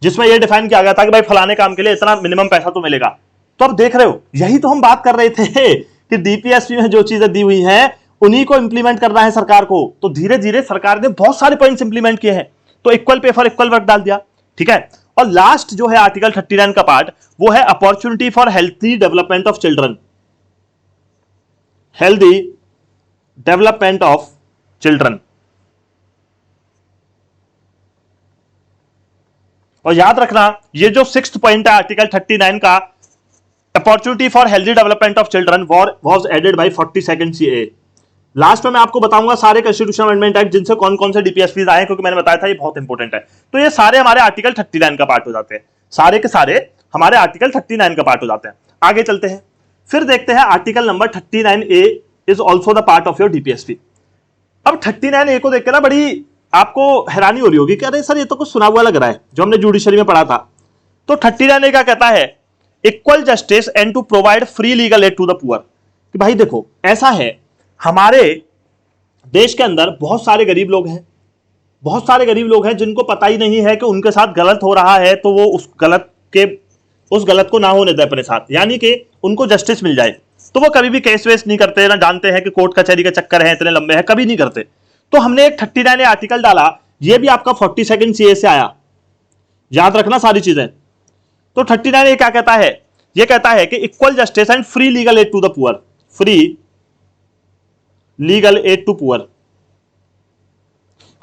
जिसमें यह डिफाइन किया गया था कि भाई फलाने काम के लिए इतना मिनिमम पैसा तो मिलेगा। तो अब देख रहे हो, यही तो हम बात कर रहे थे कि डीपीएसपी में जो चीजें दी हुई हैं उन्हीं को इंप्लीमेंट करना है सरकार को। तो धीरे धीरे सरकार ने बहुत सारे पॉइंट्स इंप्लीमेंट किए हैं। तो equal pay for equal work डाल दिया, ठीक है। और लास्ट जो है आर्टिकल 39 का पार्ट, वो है opportunity for healthy development of children, healthy development of children. और याद रखना ये जो 6th पॉइंट है आर्टिकल 39 का, opportunity for healthy development of children was added by 42nd CA. Last में मैं आपको बताऊंगा सारे कॉन्स्टिट्यूशन अमेंडमेंट एक्ट जिनसे कौन कौन से डीपीएसपीज आए, क्योंकि मैंने बताया था ये बहुत इंपॉर्टेंट है। तो ये सारे हमारे आर्टिकल 39 का पार्ट हो जाते हैं, सारे के सारे हमारे आर्टिकल 39 का पार्ट हो जाते हैं। आगे चलते हैं, फिर देखते हैं article number 39A is also the part of your DPSP. अब 39A को देखकर ना बड़ी आपको हैरानी हो रही होगी कि अरे सर ये तो कुछ सुना हुआ लग रहा है जो हमने जुडिशरी में पढ़ा था। तो 39A क्या कहता है, equal justice and to provide free legal aid to the poor. कि भाई देखो ऐसा है, हमारे देश के अंदर बहुत सारे गरीब लोग हैं, बहुत सारे गरीब लोग हैं जिनको पता ही नहीं है कि उनके साथ गलत हो रहा है, तो वो उस गलत को ना होने दे अपने साथ, यानी कि उनको जस्टिस मिल जाए। तो वो कभी भी केस वेस नहीं करते, ना जानते हैं कि कोर्ट कचहरी के चक्कर हैं इतने लंबे हैं, कभी नहीं करते। तो हमने एक 39 आर्टिकल डाला, ये भी आपका 42nd सीए से आया, याद रखना सारी चीजें। तो 39 क्या कहता है, ये कहता है कि equal justice and free legal aid to the poor, free legal aid to poor.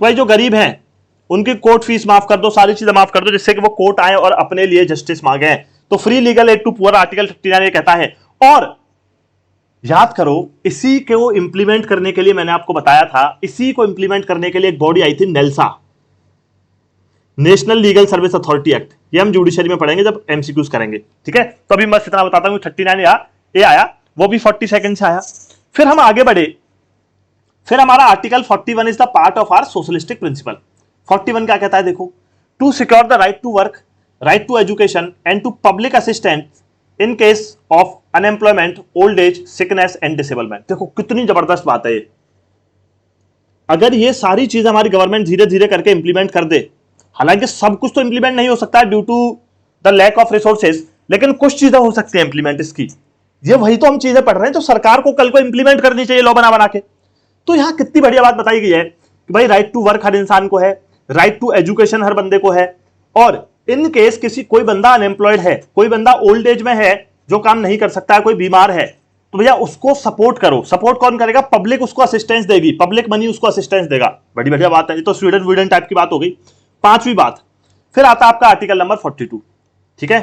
भाई जो गरीब हैं उनकी कोर्ट फीस माफ कर दो, सारी चीजें माफ कर दो, जिससे कि वो कोर्ट आए और अपने लिए जस्टिस मांगे। तो free legal aid to poor article 39 कहता है। और याद करो, इसी को इंप्लीमेंट करने के लिए मैंने आपको बताया था, इसी को इंप्लीमेंट करने के लिए एक बॉडी आई थी NALSA, national legal service authority act. ये हम जुडिशरी में पढ़ेंगे जब एमसीक्यूज करेंगे, ठीक है। तो अभी बस इतना बताता हूं, 39 आया, वो भी 42nd से आया। फिर हम आगे बढ़े, फिर हमारा article 41 is the part of our socialistic principle. 41 क्या कहता है देखो, to secure the right to work, right to education and to public assistance in case of unemployment, old age, sickness and disablement. देखो कितनी जबरदस्त बात है ये। अगर ये सारी चीज हमारी गवर्नमेंट धीरे धीरे करके इंप्लीमेंट कर दे, हालांकि सब कुछ तो इंप्लीमेंट नहीं हो सकता due to the lack of resources, लेकिन कुछ चीजें हो सकती है इंप्लीमेंट इसकी। ये वही तो हम चीजें पढ़ रहे हैं जो सरकार को कल को इंप्लीमेंट करनी चाहिए लॉ बना बना के। तो यहां कितनी बढ़िया बात बताई गई है कि भाई राइट टू वर्क हर इंसान को है, राइट टू एजुकेशन हर बंदे को है, और इन केस कोई बंदा अनएम्प्लॉयड है, कोई बंदा ओल्ड एज में है जो काम नहीं कर सकता है, कोई बीमार है, तो भैया उसको सपोर्ट करो। सपोर्ट कौन करेगा, पब्लिक उसको असिस्टेंस देगी, पब्लिक मनी उसको असिस्टेंस देगा। बड़ी बढ़िया बात है, ये तो स्वीडन वीडन टाइप की बात हो गई। पांचवी बात, फिर आता है आपका आर्टिकल नंबर 42, ठीक है,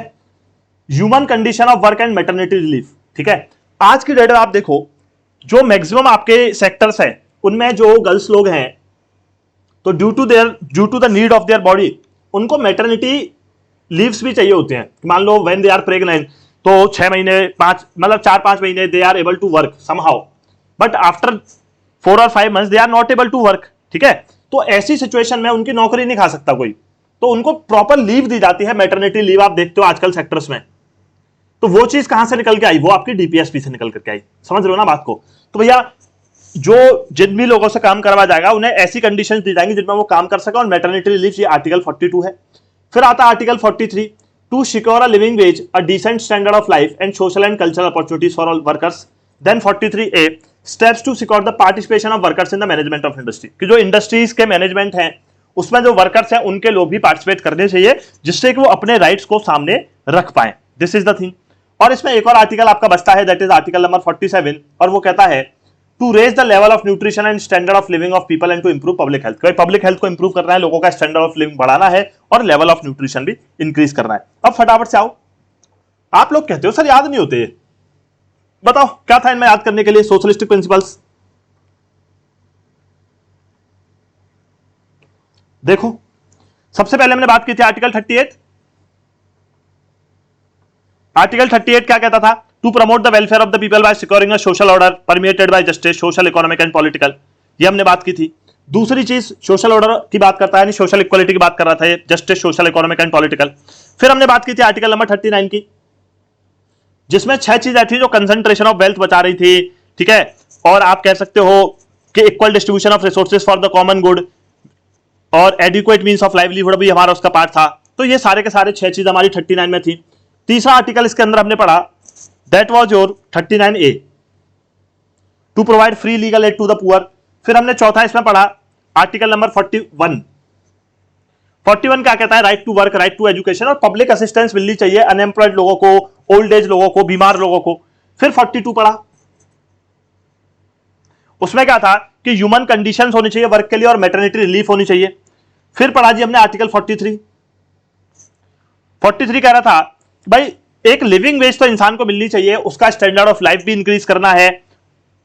human condition of work and maternity relief, ठीक है। आज की डेट में आप देखो जो मैक्सिमम आपके सेक्टर्स हैं उनमें जो गर्ल्स लोग हैं, तो due to the need of their body उनको मैटरनिटी लीव्स भी चाहिए होते हैं। मान लो व्हेन दे आर प्रेग्नेंट, तो 6 महीने 5 मतलब 4-5 महीने they are able to work somehow, but after 4 और 5 months they are not able to work, ठीक है। तो ऐसी सिचुएशन में उनकी नौकरी नहीं खा सकता कोई, तो उनको प्रॉपर लीव दी जाती है, मैटरनिटी लीव। आप देखते हो आजकल सेक्टर्स में तो वो चीज कहां से निकल के आई, वो आपकी डीपीएसपी से निकल करके आई। समझ रहे हो ना बात को। तो भैया जो जिन भी लोगों से काम करवा जाएगा उन्हें ऐसी कंडीशंस दी जाएंगी जिनमें वो काम कर सके, और मैटरनिटी रिलीफ ये आर्टिकल 42 है। फिर आता है article 43, to secure a living wage, a decent standard of life and social and cultural opportunities for all workers. Then 43A, steps to secure the participation of workers in the management of industry, कि जो industries के management हैं उसमें जो workers हैं उनके लोग भी पार्टिसिपेट करने चाहिए, जिससे कि वो अपने राइट्स को सामने रख पाए। This is the thing. और इसमें एक और आर्टिकल आपका बचता है, दैट इज आर्टिकल नंबर 47, और वो कहता है to raise the level of nutrition and standard of living of people and to improve public health. Public health को इंप्रूव करना है, लोगों का स्टैंडर्ड ऑफ लिविंग बढ़ाना है और लेवल ऑफ न्यूट्रिशन भी इंक्रीज करना है। अब फटाफट से आओ, आप लोग कहते हो सर याद नहीं होते, बताओ क्या था इनमें याद करने के लिए? सोशलिस्टिक प्रिंसिपल्स देखो, सबसे पहले हमने बात की थी आर्टिकल 38। आर्टिकल 38 क्या कहता था? To promote the welfare of the people by securing a social order permitted by justice, social, economic and political. ये हमने बात की थी। दूसरी चीज सोशल ऑर्डर की बात करता है, सोशल इक्वालिटी की बात कर रहा था ये, justice, social, economic and political. फिर हमने बात की थी आर्टिकल नंबर 39 की, जिसमें 6 चीजें थी जो कंसंट्रेशन ऑफ वेल्थ बचा रही थी, ठीक है, और आप कह सकते हो कि equal distribution of resources for the common good, और एडिक्वेट मींस ऑफ लाइवलीहुड भी हमारा उसका पार्ट था। तो ये सारे के सारे 6 चीज हमारी 39 में थी। तीसरा आर्टिकल इसके अंदर हमने पढ़ा, that was your 39A, to provide free legal aid to the poor. फिर हमने चौथा इसमें पढ़ा आर्टिकल नंबर 41। 41 क्या कहता है? Right to work, right to education, और पब्लिक असिस्टेंस मिलनी चाहिए अनएम्प्लॉयड लोगों को, ओल्ड एज लोगों को, बीमार लोगों को। फिर 42 पढ़ा, उसमें क्या था कि ह्यूमन कंडीशंस होनी चाहिए वर्क के लिए और मैटरनिटी रिलीफ होनी चाहिए। फिर पढ़ा जी हमने आर्टिकल 43। 43 कह रहा था भाई एक लिविंग वेज तो इंसान को मिलनी चाहिए, उसका स्टैंडर्ड ऑफ लाइफ भी इंक्रीज करना है,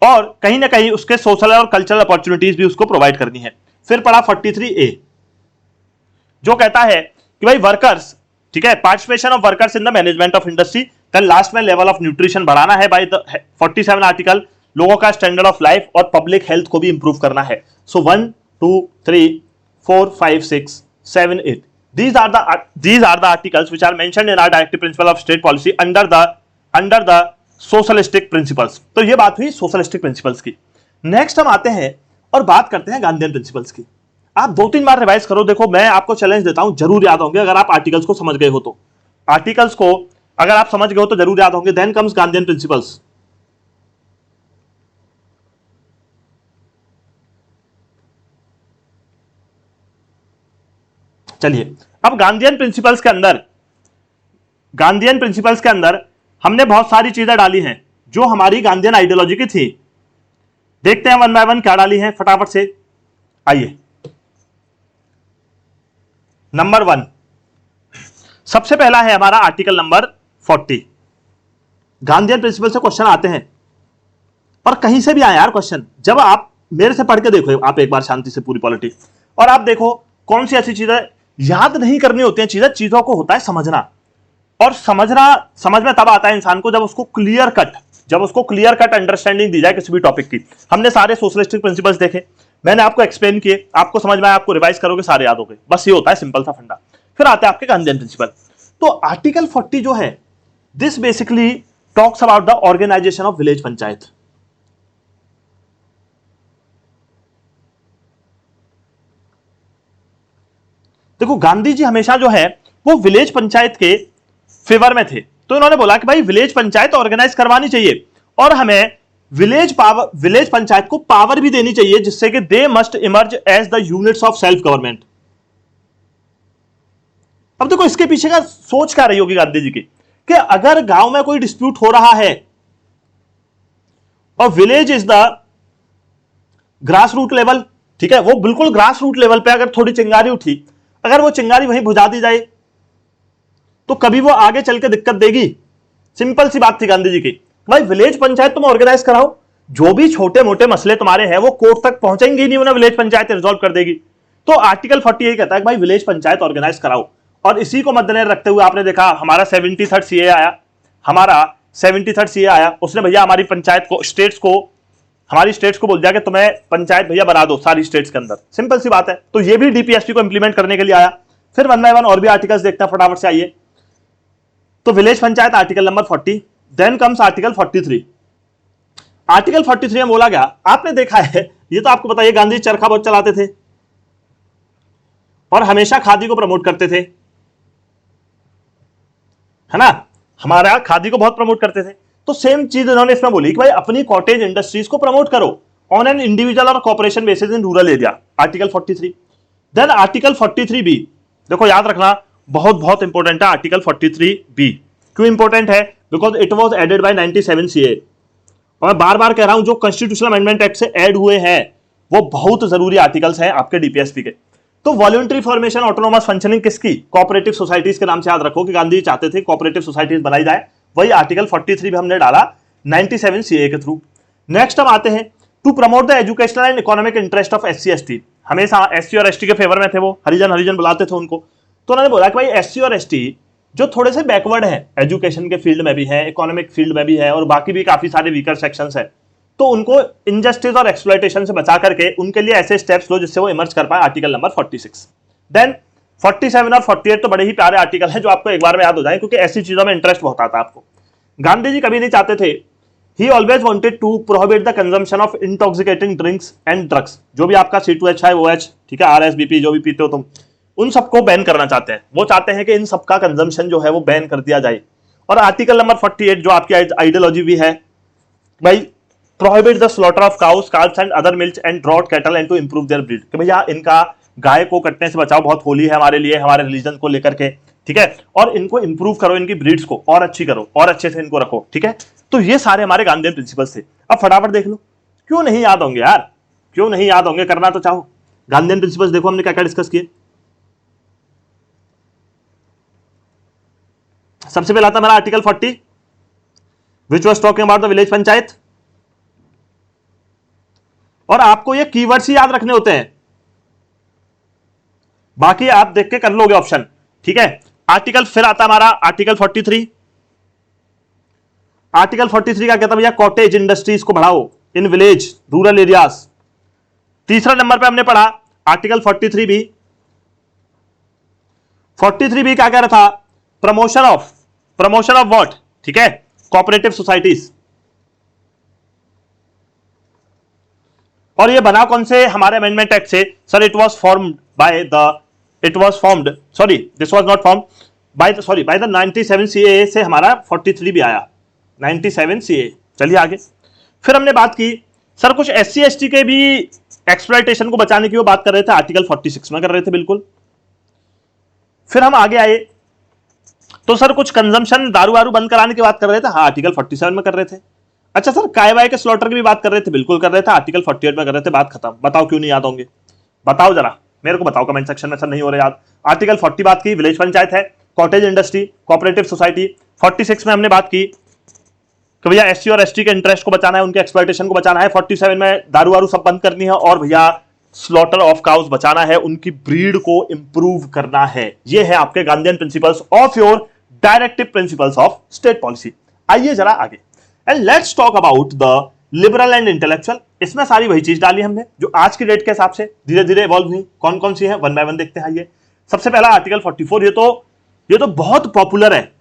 और कहीं ना कहीं उसके सोशल और कल्चरल अपॉर्चुनिटीज भी उसको प्रोवाइड करनी है। फिर पढ़ा 43A, जो कहता है कि भाई वर्कर्स, ठीक है, participation of workers in the management of industry. Then last में लेवल ऑफ न्यूट्रिशन बढ़ाना है बाय द 47 आर्टिकल, लोगों का स्टैंडर्ड ऑफ लाइफ और पब्लिक हेल्थ को भी इंप्रूव करना है। सो 1 2 3 4 5 6 7 8, these are the articles which are mentioned in our directive principle of state policy under the socialistic principles। तो ये बात हुई सोशलिस्टिक प्रिंसिपल्स की। नेक्स्ट हम आते हैं और बात करते हैं गांधीयन प्रिंसिपल्स की। आप 2-3 बार रिवाइज करो, देखो मैं आपको चैलेंज देता हूं, जरूर याद होंगे अगर आप आर्टिकल्स को समझ गए हो तो। आर्टिकल्स को अगर आप समझ गए हो तो जरूर याद होंगे। Then comes Gandhian principles. चलिए, अब गांधीयन प्रिंसिपल्स के अंदर हमने बहुत सारी चीजें डाली हैं जो हमारी गांधीयन आइडियोलॉजी की थी। देखते हैं वन बाय वन क्या डाली हैं फटाफट से। आइए, नंबर 1 सबसे पहला है हमारा आर्टिकल नंबर 40। गांधीयन प्रिंसिपल से क्वेश्चन आते हैं, और कहीं से भी आए यार क्वेश्चन, जब आप मेरे से पढ़ के देखो, आप एक बार शांति से पूरी पॉलिटी, और आप देखो कौन सी ऐसी चीजें याद नहीं करनी होती हैं, चीजों को होता है समझना, और समझ में तब आता है इंसान को जब उसको क्लियर कट अंडरस्टैंडिंग दी जाए किसी भी टॉपिक की। हमने सारे सोशलिस्टिक प्रिंसिपल्स देखे, मैंने आपको एक्सप्लेन किए, आपको समझ में आया, आपको रिवाइज करोगे सारे याद हो गए, बस ये होता है सिंपल सा फंडा। फिर आते हैं आपके गांधीयन प्रिंसिपल। तो आर्टिकल 40 जो है, this basically talks about the organisation of village panchayat. देखो गांधी जी हमेशा जो है वो विलेज पंचायत के फेवर में थे, तो इन्होंने बोला कि भाई विलेज पंचायत ऑर्गेनाइज करवानी चाहिए, और हमें विलेज पंचायत को पावर भी देनी चाहिए, जिससे कि they must emerge as the units of self government. अब देखो इसके पीछे का सोच क्या रही होगी गांधी जी की, कि अगर गांव में कोई डिस्प्यूट हो रहा है और village is the grass root level, ठीक है, वो बिल्कुल ग्रास रूट लेवल पे अगर थोड़ी चिंगारी उठी, अगर वो चिंगारी वहीं बुझा दी जाए तो कभी वो आगे चल के दिक्कत देगी। सिंपल सी बात थी गांधी जी की, भाई विलेज पंचायत तुम ऑर्गेनाइज कराओ, जो भी छोटे मोटे मसले तुम्हारे हैं वो कोर्ट तक पहुंचेंगे ही नहीं, उन्हें विलेज पंचायत रिजॉल्व कर देगी। तो आर्टिकल 40 यही कहता है कि भाई विलेज पंचायत ऑर्गेनाइज कराओ, और इसी को मद्देनजर रखते हुए आपने देखा हमारा 73rd CA आया, उसने भैया हमारी पंचायत को, हमारी स्टेट्स को बोल दिया कि तुम्हें पंचायत भैया बना दो सारी स्टेट्स के अंदर। सिंपल सी बात है, तो ये भी डीपीएसपी को इंप्लीमेंट करने के लिए आया। फिर वन बाय वन और भी आर्टिकल्स देखते हैं फटाफट से, आइए। तो village panchayat article number 40। Then comes article 43। Article 43 में बोला गया, आपने देखा है, ये तो आपको बताइए, गांधी चरखा बहुत चलाते थे और हमेशा खादी को प्रमोट करते थे, है ना, हमारा खादी को बहुत प्रमोट करते थे। तो सेम चीज इन्होंने इसमें बोली कि भाई अपनी कॉटेज इंडस्ट्रीज को प्रमोट करो ऑन एन इंडिविजुअल और corporation basis in rural area, article 43। Then article 43 B, देखो याद रखना, बहुत बहुत इंपॉर्टेंट है आर्टिकल 43 बी। क्यों इंपॉर्टेंट है? Because it was added by 97 CA. और मैं बार बार कह रहा हूं, जो कॉन्स्टिट्यूशनल अमेंडमेंट एक्ट से ऐड हुए हैं वो बहुत जरूरी आर्टिकल्स हैं आपके डीपीएसपी के। तो वॉलंटरी फॉर्मेशन ऑटोनोमस फंक्शनिंग किसकी? कोऑपरेटिव सोसाइटीज के नाम से याद रखो कि गांधी चाहते थे कोऑपरेटिव सोसाइटीज बनाई जाए, वही आर्टिकल 43 भी हमने डाला 97 सीए के थ्रू। नेक्स्ट हम आते हैं, to promote the educational and economic interest of SC ST. हमेशा एससी और एसटी के फेवर में थे वो, हरिजन बुलाते थे उनको। तो उन्होंने बोला कि भाई एससी और एसटी जो थोड़े से बैकवर्ड हैं, एजुकेशन के फील्ड में भी है, इकोनॉमिक फील्ड में भी है, और बाकी भी काफी सारे वीकर सेक्शंस है, तो उनको इनजस्टिस और एक्सप्लॉयटेशन से बचा करके उनके लिए ऐसे स्टेप्स लो जिससे वो इमर्ज कर पाए, आर्टिकल नंबर 46। देन 47 और 48 तो बड़े ही प्यारे आर्टिकल है जो आपको एक बार में याद हो जाए, क्योंकि ऐसी चीजों में इंटरेस्ट बहुत आता है आपको। गांधी जी कभी नहीं चाहते थे, he always wanted to prohibit the consumption of intoxicating drinks and drugs. जो भी आपका C2H है, OH, ठीक है, RSBP जो भी पीते हो तुम, उन सबको बैन करना चाहते हैं। वो चाहते हैं कि इन सबका कंजम्पशन जो है वो बैन कर दिया जाए। और आर्टिकल नंबर 48 जो आपकी आइडियोलॉजी भी है, भाई prohibit the slaughter of cows, calves and other milk and draught cattle and to improve their breed, कि भैया इनका गाय को कटने से बचाओ, बहुत होली है हमारे लिए, हमारे रिलीजन को लेकर के, ठीक है, और इनको इंप्रूव करो, इनकी ब्रीड्स को और अच्छी करो, और अच्छे से इनको रखो, ठीक है। तो ये सारे हमारे गांधीयन प्रिंसिपल्स थे। अब फटाफट देख लो, क्यों नहीं याद होंगे यार, क्यों नहीं याद होंगे, करना तो चाहो। गांधीयन प्रिंसिपल्स देखो हमने क्या क्या डिस्कस किए। सबसे पहला था मेरा article 40 which was talking about the village panchayat. और आपको ये कीवर्ड्स ही याद रखने होते हैं, बाकी आप देख के कर लोगे ऑप्शन, ठीक है। आर्टिकल फिर आता हमारा आर्टिकल 43। आर्टिकल 43 क्या कहता है भैया? कॉटेज इंडस्ट्रीज को बढ़ाओ इन विलेज रूरल एरियाज। तीसरा नंबर पे हमने पढ़ा आर्टिकल 43 बी। 43 बी क्या कह रहा था? प्रमोशन ऑफ व्हाट, ठीक है, कोऑपरेटिव सोसाइटीज। और ये बना कौन से? हमारे अमेंडमेंट एक्ट से। Sir this was not formed by the 97 CA से हमारा 43 भी आया, 97 सीए। चलिए आगे। फिर हमने बात की, सर कुछ एससी एसटी के भी एक्सप्लॉयटेशन को बचाने की वो बात कर रहे थे, आर्टिकल 46 में कर रहे थे, बिल्कुल। फिर हम आगे आए तो सर कुछ कंजम्पशन दारू वारू बंद कराने की बात कर रहे थे, हाँ आर्टिकल 47 में कर रहे थे। अच्छा सर काय बाय के स्लॉटर की भी बात कर रहे थे, बिल्कुल कर रहे थे, आर्टिकल 48 में कर रहे थे। बात खत्म। बताओ क्यों नहीं याद होंगे? बताओ जरा, मेरे को बताओ कमेंट सेक्शन में। सर नहीं हो रहा याद। आर्टिकल 40 बात की विलेज पंचायत है, कॉटेज इंडस्ट्री, कोऑपरेटिव सोसाइटी। 46 में हमने बात की कि भैया एससी और एसटी के इंटरेस्ट को बचाना है, उनके एक्सप्लॉयटेशन को बचाना है। 47 में दारू वारू सब बंद करनी है, और भैया स्लॉटर ऑफ काउस बचाना है, उनकी ब्रीड को इंप्रूव करना है। ये है आपके Gandhian principles of your directive principles of state policy. आइए जरा आगे, and let's talk about the liberal and intellectual. इसमें सारी वही चीज डाली हमने जो आज की डेट के हिसाब से धीरे धीरे इवॉल्व हुई। कौन कौन सी है, वन बाय वन देखते हैं। आइए, सबसे पहला आर्टिकल 44। ये तो बहुत पॉपुलर है,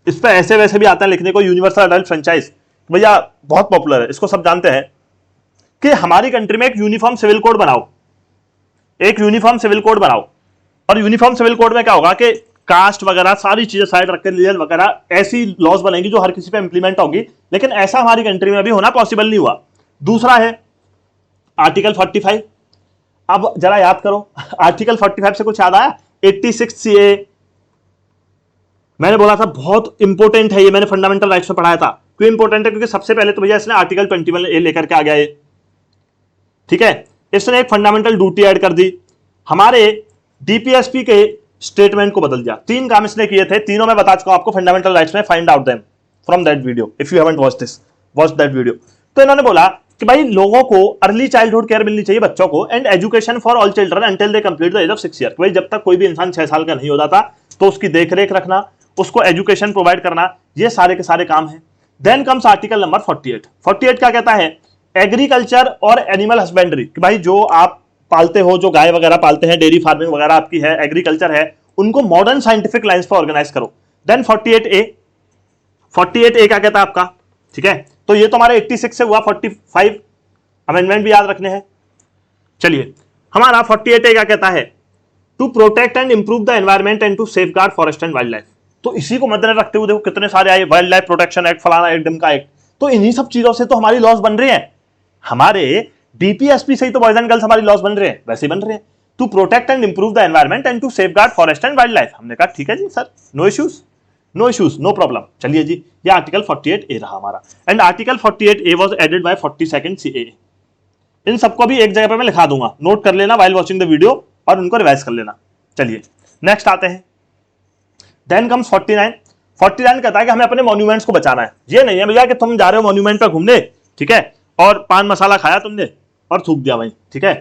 इस पर ऐसे वैसे भी आता है लिखने को, यूनिवर्सल अडल्ट फ्रेंचाइज। भैया बहुत पॉपुलर है, इसको सब जानते हैं कि हमारी कंट्री में एक यूनिफॉर्म सिविल कोड बनाओ, एक यूनिफॉर्म सिविल कोड बनाओ। और यूनिफॉर्म सिविल कोड में क्या होगा कि कास्ट वगैरह सारी चीजें साइड रख के रिलीजन वगैरह ऐसी लॉज बनेंगी जो हर किसी पे इंप्लीमेंट होगी, लेकिन ऐसा हमारी कंट्री में अभी होना पॉसिबल नहीं हुआ। दूसरा है आर्टिकल 45। अब जरा याद करो, आर्टिकल 45 से कुछ याद आया? 86 सीए। मैंने बोला था बहुत इंपॉर्टेंट है ये, मैंने फंडामेंटल राइट्स में पढ़ाया था। क्यों इंपॉर्टेंट है? क्योंकि सबसे पहले तो भैया इसने आर्टिकल 21 लेकर के आ गया ये, ठीक है। इसने एक फंडामेंटल ड्यूटी ऐड कर दी, हमारे डीपीएसपी के स्टेटमेंट को बदल दिया। 3 काम इसने किए थे, तीनों मैं बता चुका हूं आपको फंडामेंटल राइट्स में। Find out them from that video if you haven't watch that video. तो इन्होंने बोला कि भाई लोगों को अर्ली चाइल्डहुड केयर मिलनी चाहिए बच्चों को, and education for all children until they complete the age of 6 year. भाई जब तक कोई भी इंसान 6 साल का नहीं हो जाता तो उसकी देखरेख रखना, उसको एजुकेशन प्रोवाइड करना, ये सारे के सारे काम है। Then comes article number 48। 48 क्या कहता है? एग्रीकल्चर और एनिमल हस्बेंड्री, कि भाई जो आप पालते हो, जो गाय वगैरह पालते हैं, डेयरी फार्मिंग वगैरह आपकी है, एग्रीकल्चर है, उनको मॉडर्न साइंटिफिक लाइंस पर ऑर्गेनाइज करो। देन 48A, 48A क्या कहता है आपका, ठीक है, तो ये तो हमारे 86 से हुआ, 45 अमेंडमेंट भी याद रखने हैं। चलिए हमारा 48A क्या कहता है, to protect and improve the environment and to safeguard forest and wild life. तो इसी को मद्देनजर रखते हुए देखो कितने सारे आए, वाइल्ड लाइफ प्रोटेक्शन एक्ट, फलाना एक्ट, ढिमका एक्ट, तो इन्हीं सब चीजों से तो हमारी लॉस बन रहे हैं, हमारे डीपीएसपी से ही तो बॉयज एंड गर्ल्स हमारी लॉस बन रहे हैं, वैसे बन रहे हैं। To protect and improve the environment and to safeguard forest and wild life. हमने कहा ठीक है जी sir, no issues, no issues, no problem. चलिए जी, ये आर्टिकल 48A रहा हमारा। And article 48A was added by 42nd CAA। इन सबको भी एक जगह पे मैं लिखा दूंगा, नोट कर लेना वाइल वॉचिंग द वीडियो और उनको रिवाइज कर लेना। चलिए नेक्स्ट आते हैं। Then comes 49। 49 कहता है कि हमें अपने मॉन्यूमेंट्स को बचाना है। ये नहीं है भैया कि तुम जा रहे हो मॉन्यूमेंट पर घूमने, ठीक है, और पान मसाला खाया तुमने और थूक दिया वहीं, ठीक है।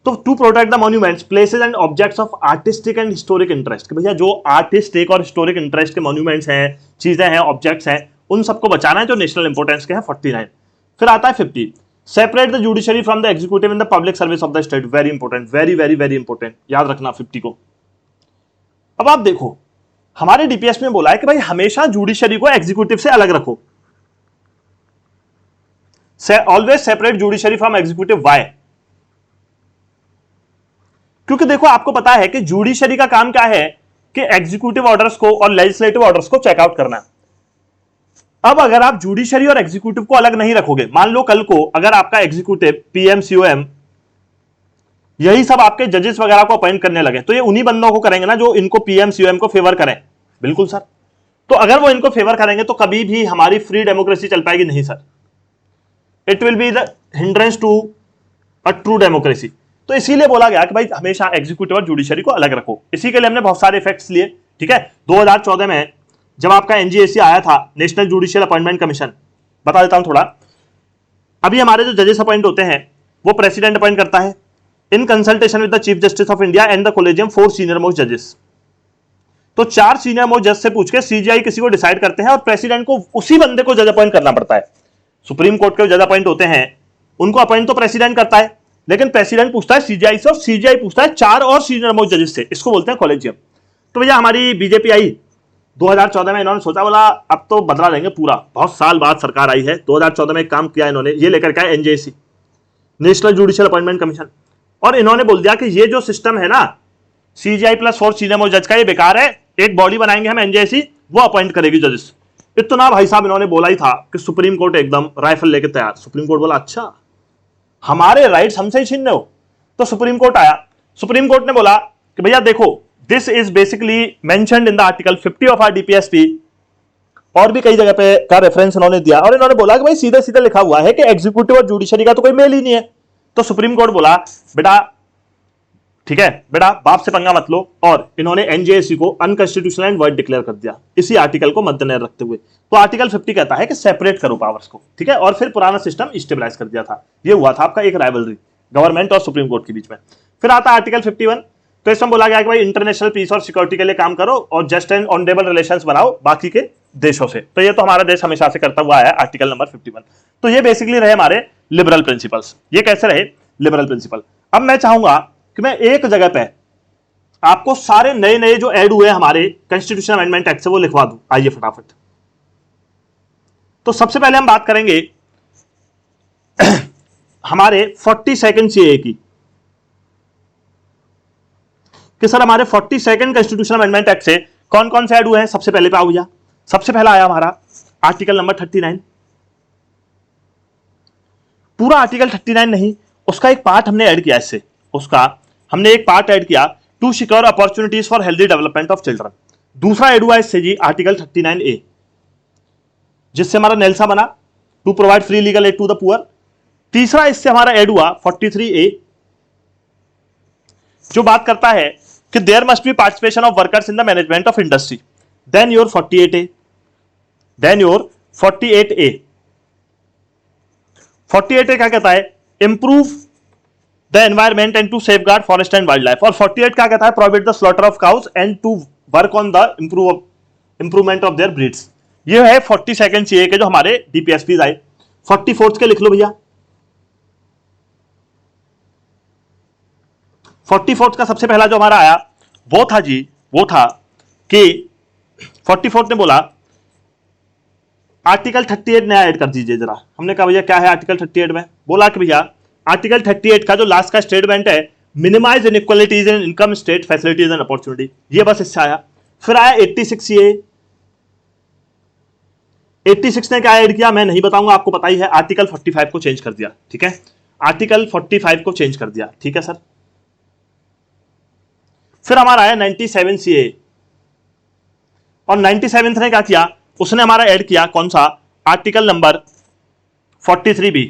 तो to protect the monuments, places and objects of artistic and historic interest, कि भैया जो आर्टिस्टिक और हिस्टोरिक इंटरेस्ट के मॉन्यूमेंट्स हैं, चीजें हैं, ऑब्जेक्ट्स हैं, उन सबको बचाना है जो नेशनल इंपोर्टेंस के हैं। 49। फिर आता है 50। Separate the judiciary from the executive in the public service of the state. Very important, very very very important, याद रखना 50 को। अब आप देखो हमारे डीपीएस में बोला है कि भाई हमेशा जुडिशरी को एग्जीक्यूटिव से अलग रखो, always separate judiciary from executive. Why? क्योंकि देखो आपको पता है कि जुडिशरी का काम क्या है कि एग्जीक्यूटिव ऑर्डर्स को और लेजिस्लेटिव ऑर्डर्स को चेकआउट करना। अब अगर आप जुडिशरी और एग्जीक्यूटिव को अलग नहीं रखोगे, मान लो कल को अगर आपका एग्जीक्यूटिव पीएम सीओएम यही सब आपके जजेस वगैरह को अपॉइंट करने लगे, तो ये उन्हीं बंदों को करेंगे ना जो इनको पीएम सीओएम को फेवर करें। बिल्कुल सर। तो अगर वो इनको फेवर करेंगे तो कभी भी हमारी फ्री डेमोक्रेसी चल पाएगी नहीं sir. It will be the hindrance to a true democracy. तो इसीलिए बोला गया कि भाई हमेशा एग्जीक्यूटिव और जुडिशरी को अलग रखो। इसी के लिए हमने बहुत सारे इफेक्ट्स लिए, ठीक है। 2014 में जब आपका एनजीएसी आया था, नेशनल जुडिशियल अपॉइंटमेंट कमीशन, बता देता हूं थोड़ा। अभी हमारे जो जजेस अपॉइंट होते हैं वो प्रेसिडेंट अपॉइंट करता है in consultation with the chief justice of India and the collegium 4 senior most जजेस। तो 4 सीनियर मोस्ट जज से पूछ के सीजीआई किसी को डिसाइड करते हैं और प्रेसिडेंट को उसी बंदे को जज अपॉइंट करना पड़ता है। सुप्रीम कोर्ट के जज अपॉइंट होते हैं उनको अपॉइंट तो प्रेसिडेंट करता है, लेकिन प्रेसिडेंट पूछता है सीजीआई से और सीजीआई पूछता है 4 और सीनियर मोस्ट जजेस से। इसको बोलते हैं कॉलेजियम। तो भैया हमारी बीजेपी आई 2014 में, इन्होंने सोचा बोला अब तो बदला लेंगे पूरा, बहुत साल बाद सरकार आई है। 2014 में एक काम किया इन्होंने, ये लेकर के आए NJC, national judicial appointment commission, और इन्होंने बोल दिया कि ये जो सिस्टम है ना सीजीआई प्लस 4 सीनियर मोस्ट जज का, ये बेकार है। एक बॉडी बनाएंगे हम एनजेसी, वो अपॉइंट करेगी जजेस। इतना भाई साहब इन्होंने बोला ही था कि सुप्रीम कोर्ट एकदम राइफल लेके तैयार। सुप्रीम कोर्ट बोला अच्छा हमारे राइट्स हमसे ही छीन रहे हो। तो सुप्रीम कोर्ट आया, सुप्रीम कोर्ट ने बोला कि भैया देखो this is basically mentioned in the article 50 of our DPSP, और भी कई जगह पे का रेफरेंस इन्होंने दिया, और इन्होंने बोला कि भाई सीधे सीधे लिखा हुआ है कि एग्जीक्यूटिव और जुडिशरी का तो कोई मेल ही नहीं है। तो सुप्रीम कोर्ट बोला बेटा ठीक है बेटा, बाप से पंगा मत लो, और इन्होंने एनजेएसी को अनकॉन्स्टिट्यूशनल एंड वॉइड डिक्लेयर कर दिया इसी आर्टिकल को मद्देनजर रखते हुए। तो आर्टिकल 50 कहता है कि सेपरेट करो पावर्स को, ठीक है, और फिर पुराना सिस्टम स्टेबलाइज कर दिया था। ये हुआ था आपका एक राइवलरी गवर्नमेंट और सुप्रीम कोर्ट के बीच में। फिर आता है आर्टिकल 51। तो इसमें बोला गया कि भाई इंटरनेशनल पीस और सिक्योरिटी के लिए काम करो और जस्ट एंड ऑनरेबल रिलेशंस बनाओ बाकी के देशों से। तो ये तो हमारा देश हमेशा से करता हुआ है, आर्टिकल नंबर 51। तो ये बेसिकली रहे हमारे लिबरल प्रिंसिपल्स। ये कैसे रहे लिबरल प्रिंसिपल। अब मैं चाहूंगा कि मैं एक जगह पे आपको सारे नए नए जो ऐड हुए हमारे कॉन्स्टिट्यूशन अमेंडमेंट एक्ट से वो लिखवा दूं। आइए फटाफट। तो सबसे पहले हम बात करेंगे हमारे 42nd सीए की, कि सर हमारे 42nd कॉन्स्टिट्यूशन अमेंडमेंट एक्ट से कौन कौन से ऐड हुए हैं। सबसे पहले पे आओ भैया, सबसे पहला आया हमारा आर्टिकल नंबर 39। पूरा आर्टिकल 39 नहीं, उसका एक पार्ट हमने ऐड किया इससे, उसका हमने एक पार्ट ऐड किया to secure opportunities for healthy development of children. दूसरा ऐड हुआ इससे जी आर्टिकल 39A, जिससे हमारा नेल्सा बना to provide free legal aid to the poor. तीसरा इससे हमारा ऐड हुआ 43A, जो बात करता है कि there must be participation of workers in the management of industry. Then your 48A, then your 48A। 48A क्या कहता है, improve the environment and to safeguard forest and wild life. और 48 क्या कहता है, prohibit the slaughter of cows and to work on the improvement of their breeds. ये है 42nd CA के जो हमारे डीपीएसपी आए। 44th के लिख लो भैया। 44th का सबसे पहला जो हमारा आया वो था जी वो था कि 44 ने बोला आर्टिकल 38 नया ऐड कर दीजिए जरा। हमने कहा भैया क्या है आर्टिकल 38 में? बोला कि भैया आर्टिकल 38 का जो लास्ट का स्टेटमेंट है, minimise inequalities in income, state facilities and opportunity, ये बस इससे आया। फिर आया 86 ये 86 ने क्या ऐड किया मैं नहीं बताऊंगा, आपको पता ही है। आर्टिकल 45 को चेंज कर दिया, ठीक है, आर्टिकल 45 को चेंज कर दिया, ठीक है सर। फिर हमारा आया 97 CA, और 97 ने क्या किया, उसने हमारा ऐड किया कौन सा, आर्टिकल नंबर 43B,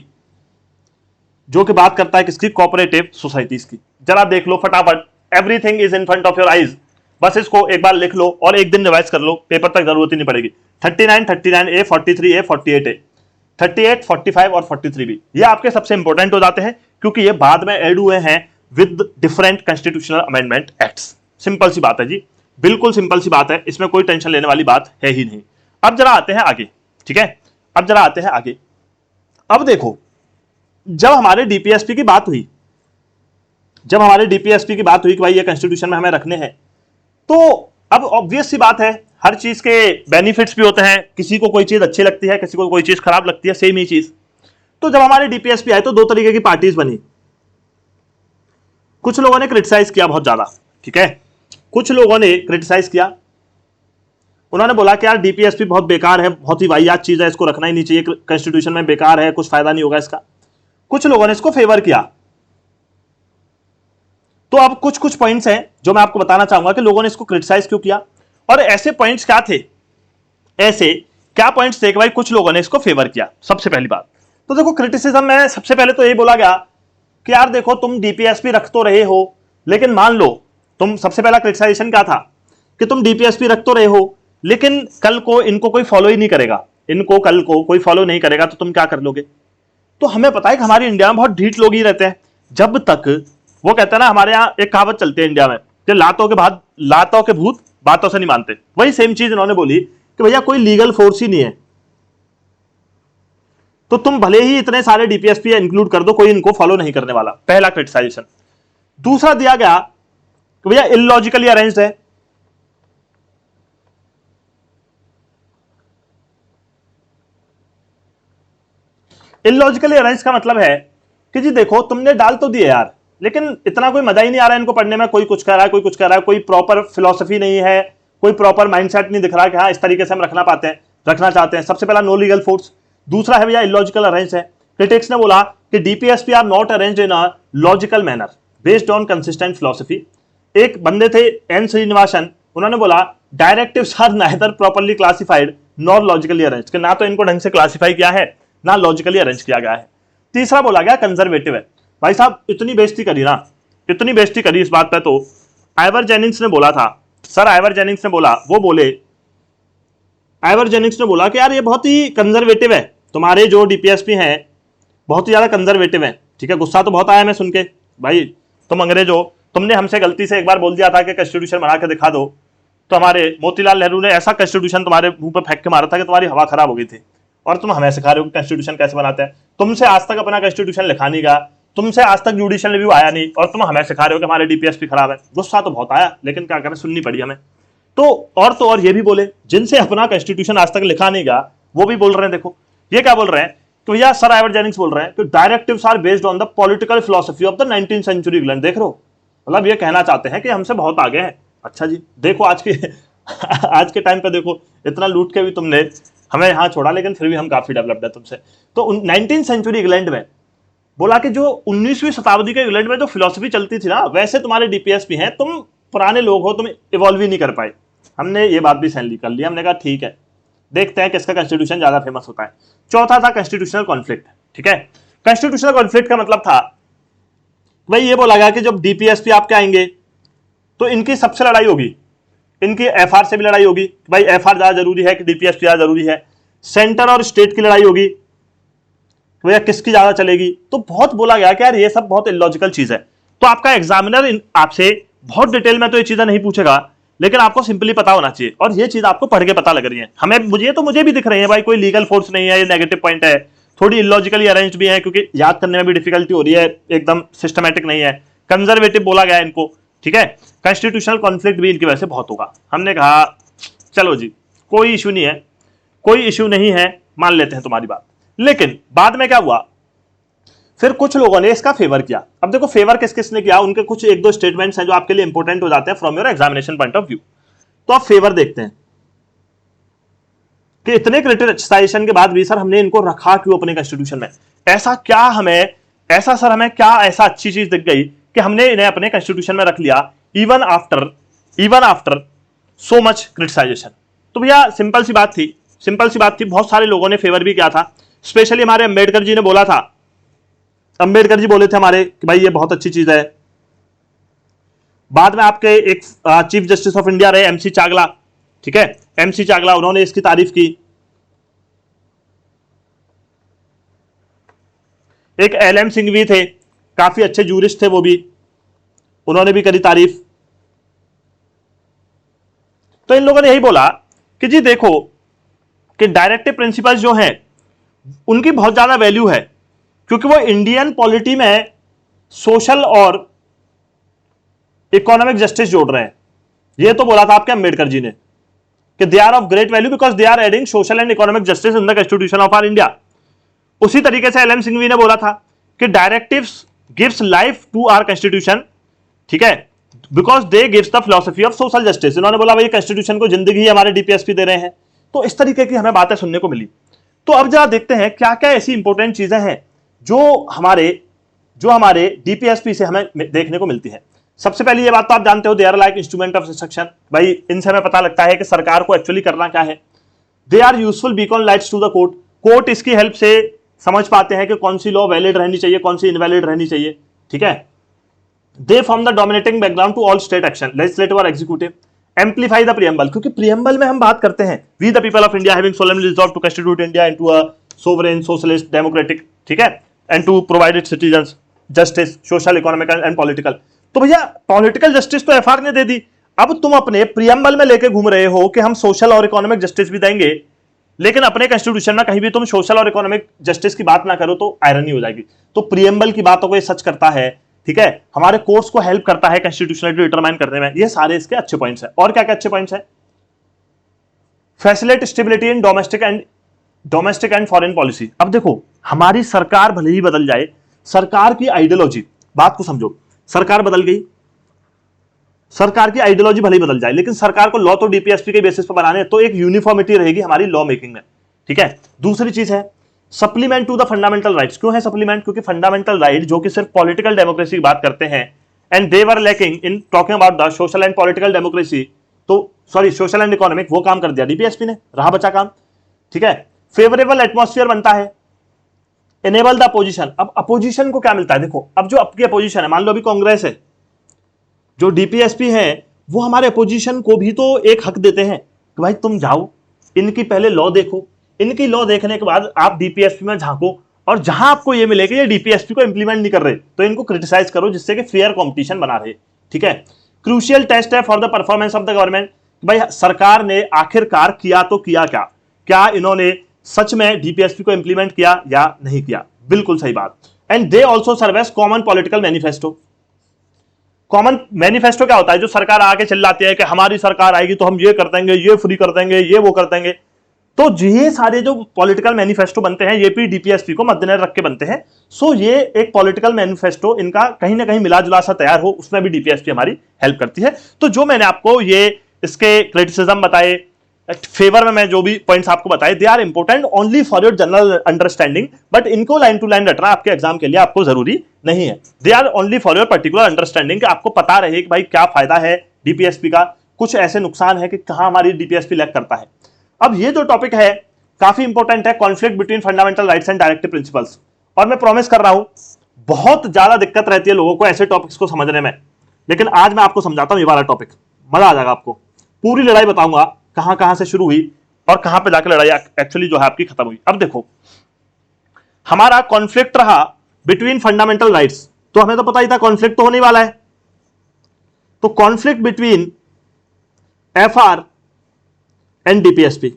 जो कि बात करता है किसकी, कोऑपरेटिव सोसाइटीज की। जरा देख लो फटाफट, everything is in front of your eyes, बस इसको एक बार लिख लो और एक दिन रिवाइज कर लो, पेपर तक जरूरत ही नहीं पड़ेगी। 39, 39A, 43A, 48A, 38, 45 और 43B, ये आपके सबसे इंपॉर्टेंट हो जाते हैं क्योंकि ये बाद में ऐड हुए हैं with different constitutional amendment acts. Simple सी बात है जी, बिल्कुल सिंपल सी बात है, इसमें कोई टेंशन लेने वाली बात है ही नहीं। अब जरा आते हैं आगे, ठीक है, अब जरा आते हैं आगे। अब देखो, जब हमारे डीपीएसपी की बात हुई, जब हमारे डीपीएसपी की बात हुई कि भाई ये कॉन्स्टिट्यूशन में हमें रखने हैं, तो अब ऑब्वियस सी बात है, हर चीज के बेनिफिट्स भी होते हैं, किसी को कोई चीज अच्छी लगती है, किसी को कोई चीज खराब लगती है, सेम ही चीज। तो जब हमारे डीपीएसपी आए तो दो तरीके की पार्टीज बनी। कुछ लोगों ने क्रिटिसाइज किया बहुत ज्यादा, ठीक है, कुछ लोगों ने क्रिटिसाइज किया, उन्होंने बोला कि यार डीपीएसपी बहुत बेकार है, बहुत ही वाहियात चीज है, इसको रखना ही नहीं चाहिए कॉन्स्टिट्यूशन में, बेकार है, कुछ फायदा नहीं होगा इसका। कुछ लोगों ने इसको फेवर किया। तो अब कुछ कुछ पॉइंट्स हैं जो मैं आपको बताना चाहूंगा कि लोगों ने इसको क्रिटिसाइज क्यों किया, और ऐसे पॉइंट्स क्या थे, ऐसे क्या पॉइंट्स थे कि भाई कुछ लोगों ने इसको फेवर किया। सबसे पहली बात तो देखो, क्रिटिसिज्म में सबसे पहले तो यही बोला गया कि यार देखो तुम डीपीएसपी रख तो रहे हो, लेकिन मान लो तुम, सबसे पहला क्रिटिसाइजेशन क्या था कि तुम डीपीएसपी रख तो रहे हो, लेकिन कल को इनको कोई फॉलो ही नहीं करेगा, इनको कल को कोई फॉलो नहीं करेगा तो तुम क्या कर लोगे। तो हमें पता है कि हमारी इंडिया में बहुत ढीठ लोग ही रहते हैं, जब तक वो कहते हैं ना, हमारे यहाँ एक कहावत चलती है इंडिया में कि लातों के भूत बातों से नहीं मानते। वही सेम चीज इन्होंने बोली कि भैया कोई लीगल फोर्स ही नहीं है, तो तुम भले ही इतने सारे डीपीएसपी इंक्लूड कर दो, कोई इनको फॉलो नहीं करने वाला। पहला क्रिटिसाइजेशन। दूसरा दिया गया कि भैया इलॉजिकली अरेंज्ड है। इलॉजिकली अरेंज का मतलब है कि जी देखो तुमने डाल तो दिए यार, लेकिन इतना कोई मजा ही नहीं आ रहा है इनको पढ़ने में, कोई कुछ कर रहा है, कोई कुछ कर रहा है, कोई प्रॉपर फिलोसफी नहीं है, कोई प्रॉपर माइंडसेट नहीं दिख रहा कि हाँ इस तरीके से हम रखना चाहते हैं। सबसे पहला नो लीगल फोर्स। दूसरा है भैया इलॉजिकल अरेंज है। क्रिटिक्स ने बोला कि DPSP are not arranged in a logical manner based on consistent philosophy. एक बंदे थे एन श्रीनिवासन, उन्होंने बोला directives are neither properly classified nor logically arranged, कि ना तो इनको ढंग से क्लासिफाई किया है ना लॉजिकली अरेंज किया गया है। तीसरा बोला गया कंजर्वेटिव है। भाई साहब इतनी बेइज्जती करी ना, इतनी बेइज्जती करी इस बात पे, तो आइवर जेनिंग्स ने बोला था, सर आइवर जेनिंग्स ने बोला, वो बोले आइवर जेनिंग्स ने बोला कि यार ये बहुत ही कंजर्वेटिव है, तुम्हारे जो डीपीएसपी हैं बहुत ही ज्यादा कंजर्वेटिव है। ठीक है, गुस्सा तो बहुत आया मैं सुन के, भाई तुम अंग्रेज हो, तुमने हमसे गलती से एक बार बोल दिया था कि कॉन्स्टिट्यूशन बना के दिखा दो, तो हमारे मोतीलाल नेहरू ने ऐसा कॉन्स्टिट्यूशन तुम्हारे मुंह पे फेंक के मारा था कि तुम्हारी हवा खराब हो गई थी, और तुम हमें सिखा रहे हो कॉन्स्टिट्यूशन कैसे बनाते हैं। तुमसे आज तक अपना कॉन्स्टिट्यूशन लिखा नहीं गया, तुमसे आज तक जुडिशियल रिव्यू आया नहीं, और तुम हमें सिखा रहे हो कि हमारे डीपीएसपी खराब है। गुस्सा तो बहुत आया, लेकिन क्या करें, सुननी पड़ी हमें। तो और ये भी बोले, जिनसे अपना कॉन्स्टिट्यूशन आज तक लिखा नहीं गया वो भी बोल रहे हैं। देखो ये क्या बोल रहे हैं कि भैया सर आइवर जेनिंग्स बोल रहे हैं कि directives are based on the political philosophy of the 19th century England. देख रहे हो, मतलब ये कहना चाहते हैं कि हमसे बहुत आगे हैं। अच्छा जी, देखो आज के टाइम पे देखो, इतना लूट के भी तुमने हमें यहां छोड़ा, लेकिन फिर भी हम काफी डेवलप्ड है तुमसे। तो 19th सेंचुरी इंग्लैंड में बोला कि जो 19वीं शताब्दी के इंग्लैंड में जो फिलोसफी चलती थी ना, वैसे तुम्हारे डीपीएसपी हैं, तुम पुराने लोग हो, तुम इवॉल्व ही नहीं कर पाए। हमने ये बात भी सहन कर ली, हमने कहा ठीक है, देखते हैं किसका कॉन्स्टिट्यूशन ज्यादा फेमस होता है। चौथा था कॉन्स्टिट्यूशनल कॉन्फ्लिक्ट। ठीक है, कॉन्स्टिट्यूशनल कॉन्फ्लिक्ट का मतलब था भाई ये बोला गया कि जब डीपीएसपी आपके आएंगे तो इनकी सबसे लड़ाई होगी, इनकी एफआर से भी लड़ाई होगी, भाई एफआर ज्यादा जरूरी है कि डीपीएसपी ज्यादा जरूरी है। सेंटर और स्टेट की लड़ाई होगी, भैया किसकी ज्यादा चलेगी। तो बहुत बोला गया कि यार ये सब बहुत इलॉजिकल चीज है। तो आपका एग्जामिनर आपसे बहुत डिटेल में तो ये चीजें नहीं पूछेगा, लेकिन आपको सिंपली पता होना चाहिए, और ये चीज आपको पढ़ के पता लग रही है। हमें मुझे भी दिख रही है भाई, कोई लीगल फोर्स नहीं है, ये नेगेटिव पॉइंट है, थोड़ी इलॉजिकली अरेंज्ड भी है क्योंकि याद करने में भी डिफिकल्टी हो रही है, एकदम सिस्टमैटिक नहीं है। कंजर्वेटिव बोला गया इनको, ठीक है, कॉन्स्टिट्यूशनल कॉन्फ्लिक्ट भी इनकी वजह से बहुत होगा। हमने कहा चलो जी कोई इशू नहीं है, कोई इशू नहीं है, मान लेते हैं तुम्हारी बात। लेकिन बाद में क्या हुआ, फिर कुछ लोगों ने इसका फेवर किया। अब देखो फेवर किस किसने किया, उनके कुछ एक दो स्टेटमेंट्स हैं जो आपके लिए इंपॉर्टेंट हो जाते हैं from your examination point of view. तो आप फेवर देखते हैं कि इतने क्रिटिसाइजेशन के बाद भी सर हमने इनको रखा क्यों अपने कॉन्स्टिट्यूशन में, ऐसा क्या हमें, ऐसा सर हमें क्या ऐसा अच्छी चीज दिख गई कि हमने इन्हें अपने कॉन्स्टिट्यूशन में रख लिया इवन आफ्टर सो मच क्रिटिसाइजेशन। तो भैया सिंपल सी बात थी, बहुत सारे लोगों ने फेवर भी किया था। स्पेशली हमारे अंबेडकर जी ने बोला था, अंबेडकर जी बोले थे हमारे कि भाई ये बहुत अच्छी चीज है। बाद में आपके एक चीफ जस्टिस ऑफ इंडिया रहे एमसी चागला, ठीक है, एमसी चागला, उन्होंने इसकी तारीफ की। एक एलएम सिंह भी थे, काफी अच्छे जूरिस्ट थे वो भी, उन्होंने भी करी तारीफ। तो इन लोगों ने यही बोला कि जी देखो कि डायरेक्टिव प्रिंसिपल्स जो हैं उनकी बहुत ज्यादा वैल्यू है, क्योंकि वो इंडियन पॉलिटी में सोशल और इकोनॉमिक जस्टिस जोड़ रहे हैं। ये तो बोला था आपके अंबेडकर जी ने कि they are of great value because they are adding social and economic justice in the constitution of our India. उसी तरीके से एलएम सिंघवी ने बोला था कि directives gives life to our constitution, ठीक है, because they gives the philosophy of social justice. इन्होंने बोला भाई कॉन्स्टिट्यूशन को जिंदगी हमारे डीपीएसपी दे रहे हैं। तो इस तरीके की हमें बातें सुनने को मिली। तो अब जरा देखते हैं क्या क्या ऐसी इंपॉर्टेंट चीजें हैं जो हमारे डीपीएसपी से हमें देखने को मिलती है। सबसे पहले ये बात तो आप जानते हो, they are like instrument of instruction. भाई इनसे हमें पता लगता है कि सरकार को एक्चुअली करना क्या है। They are useful beacon lights to the court. Court इसकी हेल्प से समझ पाते हैं कि कौन सी लॉ वैलिड रहनी चाहिए, कौन सी इनवैलिड रहनी चाहिए, ठीक है। They form the dominating background to all state action, legislative और एग्जीक्यूटिव। एम्पलीफाई द प्रियम्बल, क्योंकि प्रियम्बल में हम बात करते हैं we the people of India having solemnly resolve to constitute India into a sovereign socialist democratic, ठीक है, and to provide its citizens justice social economical and political. तो भैया पॉलिटिकल जस्टिस तो एफआर ने दे दी, अब तुम अपने प्रियम्बल में लेके घूम रहे हो कि हम सोशल और इकोनॉमिक जस्टिस भी देंगे, लेकिन अपने कॉन्स्टिट्यूशन में कहीं भी तुम सोशल और इकोनॉमिक जस्टिस की बात ना करो तो आयरनी हो जाएगी। तो प्रियम्बल की बातों को ये सच करता है, ठीक है, हमारे कोर्स को हेल्प करता है कॉन्स्टिट्यूशनलिटी डिटरमाइन करने में। ये सारे इसके अच्छे पॉइंट्स हैं। और क्या क्या अच्छे पॉइंट्स हैं? Facilitate stability in domestic and foreign policy. अब देखो हमारी सरकार भले ही बदल जाए, सरकार की आइडियोलॉजी, बात को समझो, सरकार बदल गई, सरकार की आइडियोलॉजी भले ही बदल जाए, लेकिन सरकार को लॉ तो डीपीएसपी के बेसिस पर बनाने, तो एक यूनिफॉर्मिटी रहेगी हमारी लॉ मेकिंग में, ठीक है। दूसरी चीज है supplement to the fundamental rights. क्यों है सप्लीमेंट? क्योंकि फंडामेंटल राइट जो कि सिर्फ पॉलिटिकल डेमोक्रेसी की बात करते हैं, and they were lacking in talking about the social and political democracy, तो सॉरी सोशल एंड इकोनॉमिक, वो काम कर दिया डीपीएसपी ने, रहा बचा काम, ठीक है। फेवरेबल एटमॉस्फेयर बनता है, एनेबल द अपोजिशन। अब अपोजिशन को क्या मिलता है? देखो अब जो आपकी अपोजिशन है, मान लो अभी कांग्रेस है, जो डीपीएसपी है वो हमारे अपोजिशन को भी तो एक हक देते हैं कि भाई तुम जाओ इनकी पहले लॉ देखो, इनकी लॉ देखने के बाद आप डीपीएसपी में झांको, और जहां आपको ये मिले कि ये डीपीएसपी को इंप्लीमेंट नहीं कर रहे तो इनको क्रिटिसाइज करो, जिससे कि फेयर कंपटीशन बना रहे, ठीक है। क्रूशियल टेस्ट है for the performance of the government. भाई सरकार ने आखिरकार किया तो किया क्या, क्या इन्होंने सच में डीपीएसपी को इंप्लीमेंट किया या नहीं किया? बिल्कुल सही बात। And they also serve as common political manifesto. Common manifesto क्या होता है? जो सरकार आके चिल्लाती है कि हमारी सरकार आएगी तो हम ये कर देंगे, ये फ्री कर देंगे, ये वो कर देंगे। तो ये सारे जो पॉलिटिकल मैनिफेस्टो बनते हैं ये भी डीपीएसपी को मद्देनजर रख के बनते हैं। सो ये एक पॉलिटिकल मैनिफेस्टो इनका कहीं ना कहीं मिला जुला सा तैयार हो, उसमें भी डीपीएसपी हमारी हेल्प करती है। तो जो मैंने आपको ये इसके क्रिटिसिज्म बताए, फेवर में मैं जो भी पॉइंट्स आपको बताए, they are important only for your general understanding, but इनको लाइन टू लाइन रटना आपके एग्जाम के लिए आपको जरूरी नहीं है। They are only for your particular understanding, कि आपको पता रहे कि भाई क्या फायदा है डीपीएसपी का, कुछ ऐसे नुकसान है कि कहां हमारी डीपीएसपी लैग करता है। अब ये जो टॉपिक है काफी इंपॉर्टेंट है, conflict between fundamental rights and directive principles. और मैं प्रॉमिस कर रहा हूं बहुत ज्यादा दिक्कत रहती है लोगों को ऐसे टॉपिक्स को समझने में, लेकिन आज मैं आपको समझाता हूं ये वाला टॉपिक, मजा आ जाएगा आपको। पूरी लड़ाई बताऊंगा कहां कहां से शुरू हुई और कहां पे जाकर लड़ाई एक्चुअली जो है आपकी खत्म हुई। अब देखो हमारा कॉन्फ्लिक्ट रहा बिटवीन फंडामेंटल राइट्स, तो हमें तो पता ही था कॉन्फ्लिक्ट तो होने वाला है। तो conflict between FR and DPSP.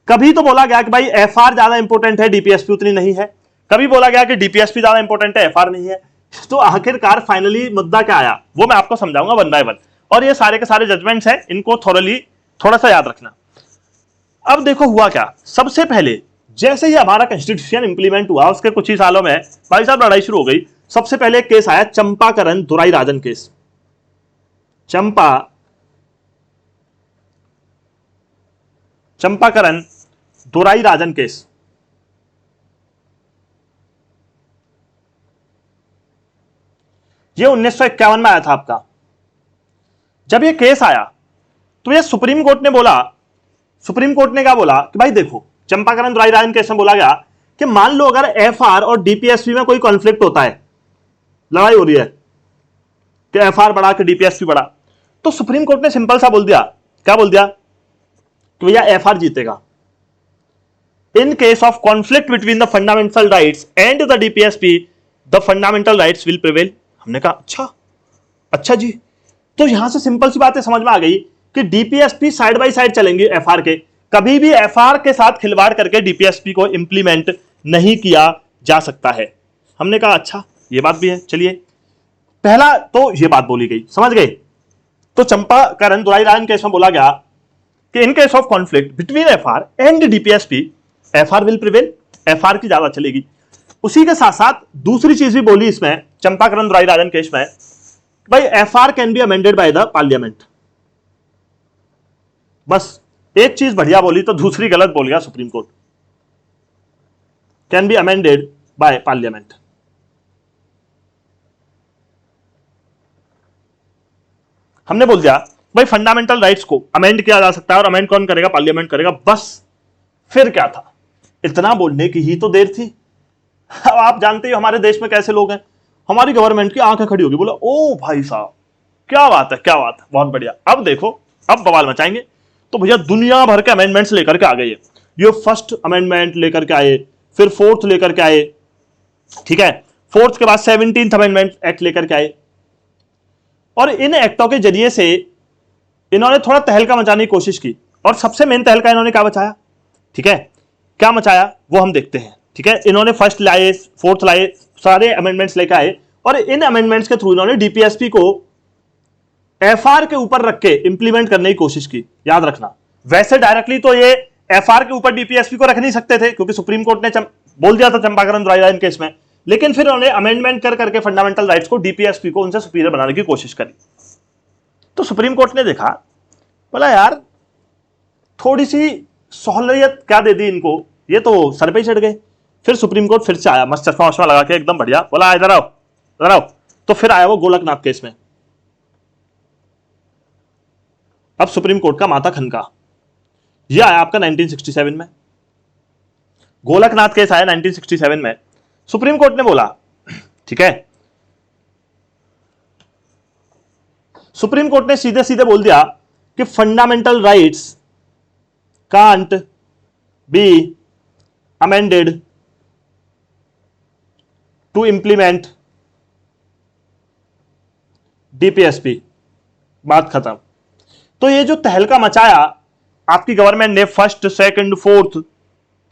कभी तो बोला गया कि भाई एफआर ज्यादा इंपॉर्टेंट है, डीपीएसपी उतनी नहीं है। कभी बोला गया कि डीपीएसपी ज्यादा इंपॉर्टेंट है, एफआर नहीं है। तो आखिरकार फाइनली मुद्दा क्या आया वो मैं आपको समझाऊंगा वन बाय वन, और ये सारे के सारे जजमेंट्स हैं, इनको थोड़ा सा याद रखना। अब देखो हुआ क्या, सबसे पहले जैसे ही हमारा कॉन्स्टिट्यूशन इंप्लीमेंट हुआ उसके कुछ ही सालों में भाई साहब लड़ाई शुरू हो गई। सबसे पहले एक केस आया चंपाकरण दुराईराजन केस, चंपाकरण दुराईराजन केस। ये 1951 में आया था आपका। जब ये केस आया तो ये सुप्रीम कोर्ट ने बोला, सुप्रीम कोर्ट ने क्या बोला कि भाई देखो चंपाकरण दुराईराजन केस में बोला गया कि मान लो अगर एफआर और डीपीएसपी में कोई कॉन्फ्लिक्ट होता है, लड़ाई हो रही है कि एफआर बढ़ा कि डीपीएसपी बढ़ा, तो सुप्रीम कोर्ट ने सिंपल सा बोल दिया, क्या बोल दिया कि भैया एफआर जीतेगा। इन case of conflict between the fundamental rights and the DPSP the fundamental rights will prevail. हमने कहा अच्छा जी, तो यहां से सिंपल सी बातें समझ में आ गई कि डीपीएसपी साइड बाय साइड चलेंगे एफआर के, कभी भी एफआर के साथ खिलवाड़ करके डीपीएसपी को इंप्लीमेंट नहीं किया जा सकता है। हमने कहा अच्छा ये बात भी है, चलिए पहला तो ये बात बोली गई, समझ गए। तो चंपाकरण दुराईराजन केस में बोला गया कि इन case of conflict between FR and DPSP FR will prevail, FR की ज्यादा चलेगी। उसी के साथ साथ दूसरी चीज भी बोली इसमें चंपाकरण दुराईराजन केस में, भाई FR can be amended by the parliament. बस एक चीज बढ़िया बोली तो दूसरी गलत बोल गया supreme court, can be amended by parliament. हमने बोल दिया भाई फंडामेंटल राइट्स को अमेंड किया जा सकता है, और अमेंड कौन करेगा, पार्लियामेंट करेगा। बस फिर क्या था, इतना बोलने की ही तो देर थी। अब आप जानते हो हमारे देश में कैसे लोग हैं, हमारी गवर्नमेंट की आंखें खड़ी होगी, बोला ओ भाई साहब क्या बात है, क्या बात है, बहुत बढ़िया, अब देखो अब बवाल मचाएंगे। तो भैया दुनिया भर के अमेंडमेंट्स लेकर के आ गए। ये फर्स्ट अमेंडमेंट लेकर के आए, फिर फोर्थ लेकर के आए, ठीक है, फोर्थ के बाद 17th अमेंडमेंट एक्ट लेकर के आए, और इन एक्टों के जरिए से इन्होंने थोड़ा तहलका मचाने की कोशिश की, और सबसे मेन तहलका इन्होंने क्या मचाया, ठीक है, क्या मचाया वो हम देखते हैं। ठीक है, इन्होंने फर्स्ट लाए, फोर्थ लाए, सारे अमेंडमेंट्स लेकर आए, और इन अमेंडमेंट्स के थ्रू इन्होंने डीपीएसपी को एफआर के ऊपर रख के इंप्लीमेंट करने की कोशिश की। याद रखना, वैसे डायरेक्टली तो ये एफआर के ऊपर डीपीएसपी को रख नहीं सकते थे, क्योंकि सुप्रीम कोर्ट ने बोल दिया था चंपाकरण दुराईराजन केस में, लेकिन फिर उन्होंने अमेंडमेंट कर करके फंडामेंटल राइट्स को, डीपीएसपी को उनसे सुपीरियर बनाने की कोशिश करी। तो सुप्रीम कोर्ट ने देखा, बोला यार थोड़ी सी सहूलियत क्या दे दी इनको, ये तो सर पे चढ़ गए। फिर सुप्रीम कोर्ट फिर से आया, मस्त चश्मा वश्मा लगा के एकदम बढ़िया, बोला इधर आओ इधर आओ। तो फिर आया वो गोलकनाथ केस में। अब सुप्रीम कोर्ट का माथा खनका, ये आया आपका 1967 में, गोलकनाथ केस आया 1967 में। सुप्रीम कोर्ट ने बोला, ठीक है, सुप्रीम कोर्ट ने सीधे सीधे बोल दिया कि fundamental rights can't be amended to implement DPSP, बात खत्म। तो ये जो तहलका मचाया आपकी गवर्नमेंट ने, फर्स्ट सेकंड फोर्थ,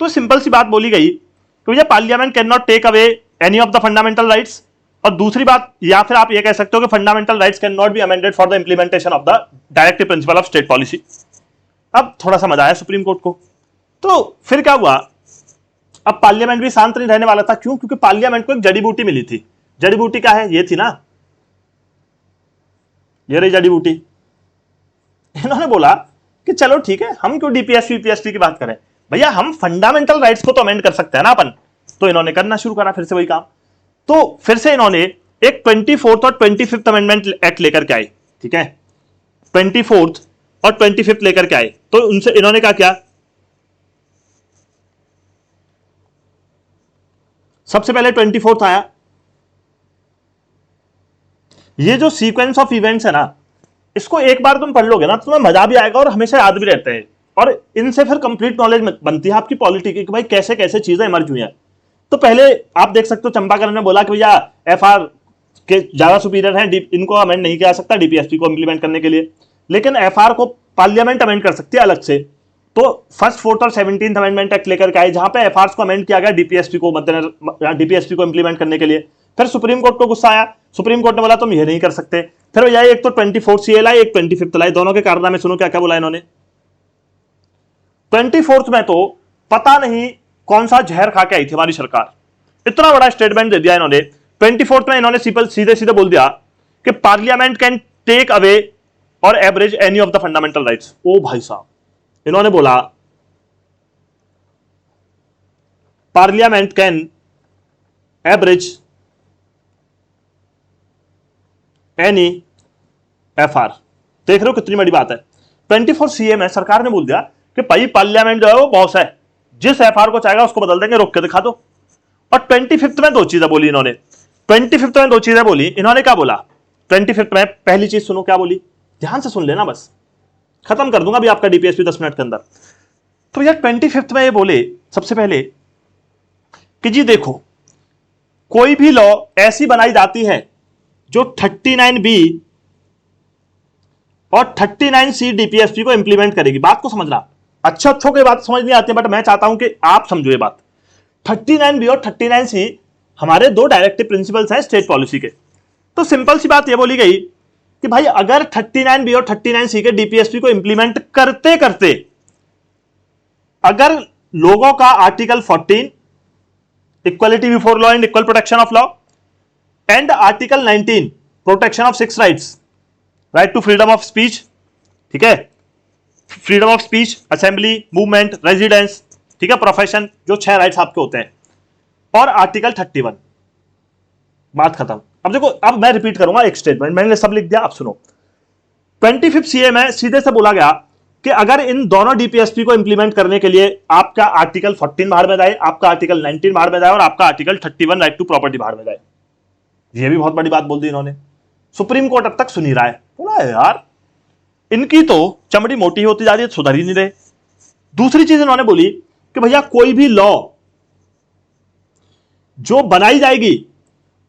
तो सिंपल सी बात बोली गई कि भैया parliament can not take away any of the fundamental rights, और दूसरी बात, या फिर आप ये कह सकते हो कि fundamental rights can not be amended for the implementation of the directive principle of state policy. अब थोड़ा सा मजा आया सुप्रीम कोर्ट को। तो फिर क्या हुआ, अब पार्लियामेंट भी शांत नहीं रहने वाला था। क्यों? क्योंकि पार्लियामेंट को एक जड़ी बूटी मिली थी। जड़ी बूटी क्या है, ये थी ना, ये रही जड़ी बूटी। इन्होंने बोला कि चलो ठीक है, हम क्यों डीपीएसपी की बात करें, भैया हम फंडामेंटल राइट्स को तो अमेंड कर सकते हैं ना अपन। तो इन्होंने करना शुरू करा फिर से वही काम। तो फिर से इन्होंने एक 24th और 25th अमेंडमेंट एक्ट लेकर के आए, ठीक है, 24th और 25th लेकर के आए। तो उनसे इन्होंने क्या किया, सबसे पहले 24th आया। ये जो सीक्वेंस ऑफ इवेंट्स है ना, इसको एक बार तुम पढ़ लोगे ना तो तुम्हें मजा भी आएगा और हमेशा याद भी रहते हैं, और इनसे फिर कंप्लीट नॉलेज बनती है आपकी पॉलिटी की कि भाई कैसे कैसे चीजें इमर्ज हुई हैं। तो पहले आप देख सकते हो चंपाकरण ने बोला कि भैया एफआर के ज्यादा सुपीरियर हैं, इनको अमेंड नहीं किया जा सकता डीपीएसपी को इंप्लीमेंट करने के लिए, लेकिन एफआर को पार्लियामेंट अमेंड कर सकती है अलग से। तो फर्स्ट, फोर्थ और 17th अमेंडमेंट एक्ट लेकर के आए, जहां पे एफआर को अमेंड किया गया डीपीएसपी को मद्देनजर, डीपीएसपी को इंप्लीमेंट करने के लिए। फिर सुप्रीम कोर्ट को गुस्सा आया, सुप्रीम कोर्ट ने बोला तुम ये नहीं कर सकते। फिर भैया एक तो 24 CA लाई, एक 25 लाई, दोनों के कारनामे सुनो क्या क्या बोला इन्होंने। 24 में तो पता नहीं कौन सा जहर खा के आई थी हमारी सरकार, इतना बड़ा स्टेटमेंट दे दिया इन्होंने। 24 में इन्होंने सीधे सीधे बोल दिया कि parliament can take away or abridge any of the fundamental rights. ओ भाई साहब, इन्होंने बोला parliament can abridge any FR। देख रहे हो कितनी बड़ी बात है। 24 CA में सरकार ने बोल दिया कि भाई पार्लियामेंट जो है वो बॉस है, जिस FR को चाहेगा उसको बदल देंगे, रोक के दिखा दो। और 25 में दो चीजें बोली इन्होंने। 25 में दो चीजें बोली इन्होंने। क्या बोला 25 में? पहली चीज सुनो क्या बोली, ध्यान से सुन लेना, बस खत्म कर दूंगा अभी आपका DPSP 10 मिनट के अंदर। तो यार 25 में ये बोले सबसे पहले कि जी देखो, कोई भी लॉ ऐसी बनाई जाती है जो 39B और 39C DPSP को इंप्लीमेंट करेगी। बात को समझना, अच्छों की बात समझ नहीं आती है, बट मैं चाहता हूं कि आप समझो ये बात। 39B और 39C हमारे दो डायरेक्टिव प्रिंसिपल्स हैं स्टेट पॉलिसी के। तो सिंपल सी बात ये बोली गई कि भाई अगर 39B और 39C के DPSP को इंप्लीमेंट करते करते अगर लोगों का article 14 equality before law and equal protection of law and article 19 protection of 6 rights, right to freedom of speech, ठीक है, freedom of speech, assembly, movement, residence, ठीक है, प्रोफेशन, जो 6 राइट्स आपके होते हैं, और आर्टिकल 31, बात खत्म। अब देखो, अब मैं रिपीट करूंगा एक स्टेटमेंट, मैंने सब लिख दिया, आप सुनो। 25 CA में सीधे से बोला गया कि अगर इन दोनों DPSP को इंप्लीमेंट करने के लिए आपका आर्टिकल 14 बाहर में जाए, आपका आर्टिकल 19 बाहर में जाए और आपका आर्टिकल 31 राइट टू प्रॉपर्टी बाहर में जाए। यह भी बहुत बड़ी बात बोल दी इन्होंने। सुप्रीम कोर्ट अब तक सुन ही रहा है, बोला यार इनकी तो चमड़ी मोटी होती जा रही है, सुधर ही नहीं रहे। दूसरी चीज इन्होंने बोली कि भैया कोई भी लॉ जो बनाई जाएगी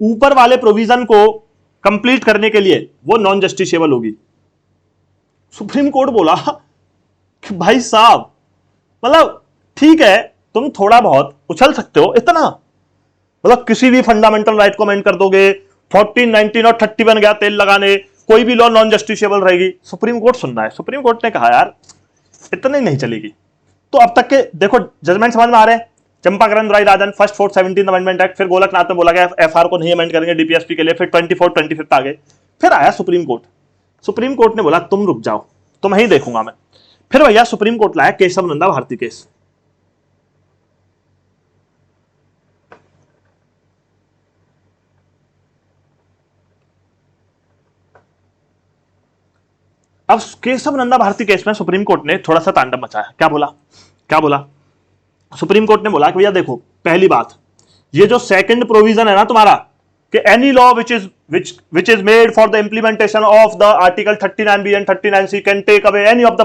ऊपर वाले प्रोविजन को कंप्लीट करने के लिए वो नॉन जस्टिसेबल होगी। सुप्रीम कोर्ट बोला कि भाई साहब, मतलब ठीक है तुम थोड़ा बहुत उछल सकते हो, इतना मतलब किसी भी फंडामेंटल राइट को अमेंड कर दोगे, 14, 19 और 31 गया तेल लगाने, कोई भी लॉ नॉन जस्टिसेबल रहेगी। सुप्रीम कोर्ट सुन रहा है। सुप्रीम कोर्ट ने कहा यार इतने नहीं चलेगी। तो अब तक के देखो जजमेंट समझ में आ रहे हैं। Champakam Dorairajan, first 4th 17th amendment act, फिर गोलकनाथ में बोला गया FR को नहीं अमेंड करेंगे DPSP के लिए, फिर 24, 25 आ गए, फिर आया सुप्रीम कोर्ट। सुप्रीम कोर्ट ने बोला तुम रुक जाओ, तुम ही देखूंगा मैं। फिर भैया सुप्रीम कोर्ट लाया केशव नंदा भारती केस। अब केशव नंदा भारती केस में सुप्रीम कोर्ट ने थोड़ा सा तांडव मचाया। क्या बोला सुप्रीम कोर्ट ने बोला कि भैया देखो, पहली बात, ये जो सेकंड प्रोविजन है ना तुम्हारा कि any law which is made for the implementation of the article 39B and 39C can take away any of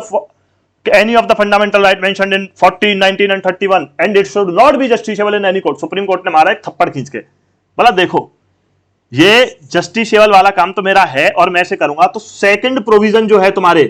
the fundamental right mentioned in 14, 19 and 31 and it should not be justiciable in any court. Supreme court ने मारा एक थप्पड़ खींच के, बोला देखो ये justiciable वाला काम तो मेरा है और मैं से करूंगा, तो सेकंड प्रोविजन जो है तुम्हारे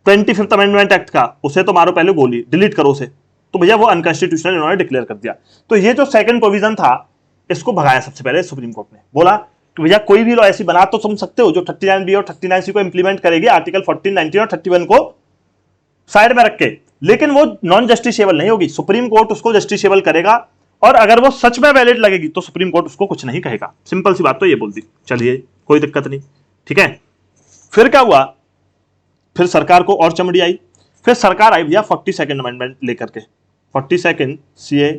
25th अमेंडमेंट एक्ट का, उसे तो मारो पहले गोली, डिलीट करो उसे। तो भैया वो अनकॉन्स्टिट्यूशनल इन्होंने डिक्लेयर कर दिया। तो ये जो सेकंड प्रोविजन था इसको भगाया सबसे पहले सुप्रीम कोर्ट ने। बोला कि भैया कोई भी लॉ ऐसी बना तो तुम सकते हो जो 39B और 39C को इंप्लीमेंट करेगी, आर्टिकल 14, 19 और 31 को साइड में रख के, लेकिन वो नॉन जस्टिसेबल नहीं होगी। सुप्रीम कोर्ट उसको जस्टिसेबल करेगा और अगर वो सच में वैलिड लगेगी तो सुप्रीम कोर्ट उसको कुछ नहीं कहेगा। सिंपल सी बात तो ये बोल दी, चलिए कोई दिक्कत नहीं, ठीक है। फिर क्या हुआ, फिर सरकार को और चमड़ी आई। फिर सरकार आई भैया 42nd अमेंडमेंट लेकर के, 42nd CA,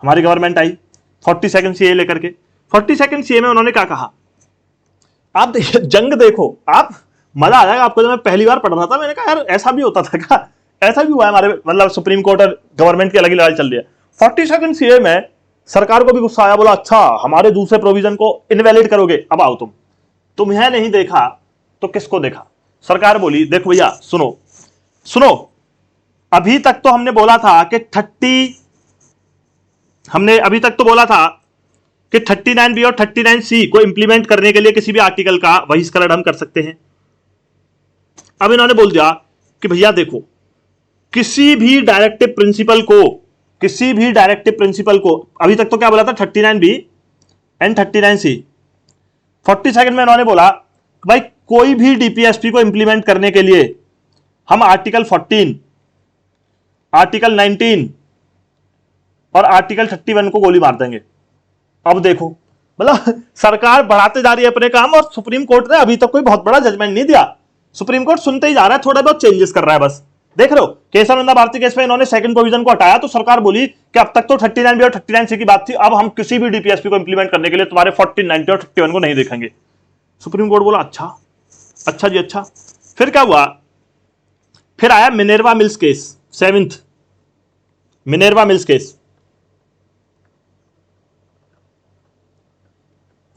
हमारी गवर्नमेंट आई 42nd CA लेकर के। 42nd CA में उन्होंने क्या कहा, आप देखिए जंग देखो, आप मजा आ जाएगा आपको। जब मैं पहली बार पढ़ रहा था मैंने कहा यार ऐसा भी होता था क्या, ऐसा भी हुआ है हमारे, मतलब सुप्रीम कोर्ट और गवर्नमेंट की अलग ही लड़ाई चल रही है। 42nd CA में सरकार को भी गुस्सा आया, बोला अच्छा हमारे दूसरे प्रोविजन को इनवैलिड करोगे, अब आओ तुम यह नहीं देखा तो किसको देखा। सरकार बोली देखो भैया सुनो, अभी तक तो हमने बोला था कि 39B और 39C को इंप्लीमेंट करने के लिए किसी भी आर्टिकल का बहिष्करण हम कर सकते हैं। अब इन्होंने बोल दिया कि भैया देखो, किसी भी डायरेक्टिव प्रिंसिपल को किसी भी डायरेक्टिव प्रिंसिपल को, अभी तक तो क्या बोला था 39B एंड 39C, 42nd में इन्होंने बोला भाई कोई भी डीपीएसपी को इंप्लीमेंट करने के लिए हम आर्टिकल 14, आर्टिकल 19 और आर्टिकल 31 को गोली मार देंगे। अब देखो मतलब सरकार बढ़ाते जा रही है अपने काम, और सुप्रीम कोर्ट ने अभी तक कोई बहुत बड़ा जजमेंट नहीं दिया। सुप्रीम कोर्ट सुनते ही जा रहा है, थोड़ा बहुत चेंजेस कर रहा है बस। देख रहे हो केशवानंदा भारती केस में इन्होंने सेकंड प्रोविजन को हटाया तो सरकार बोली कि अब तक तो 39B और 39C की बात थी, अब हम किसी भी डीपीएसपी को इंप्लीमेंट करने के लिए तुम्हारे 14, 19 और 31 को नहीं देखेंगे। सुप्रीम कोर्ट बोला अच्छा जी अच्छा। फिर क्या हुआ, फिर आया Minerva mills case, 7th Minerva mills case.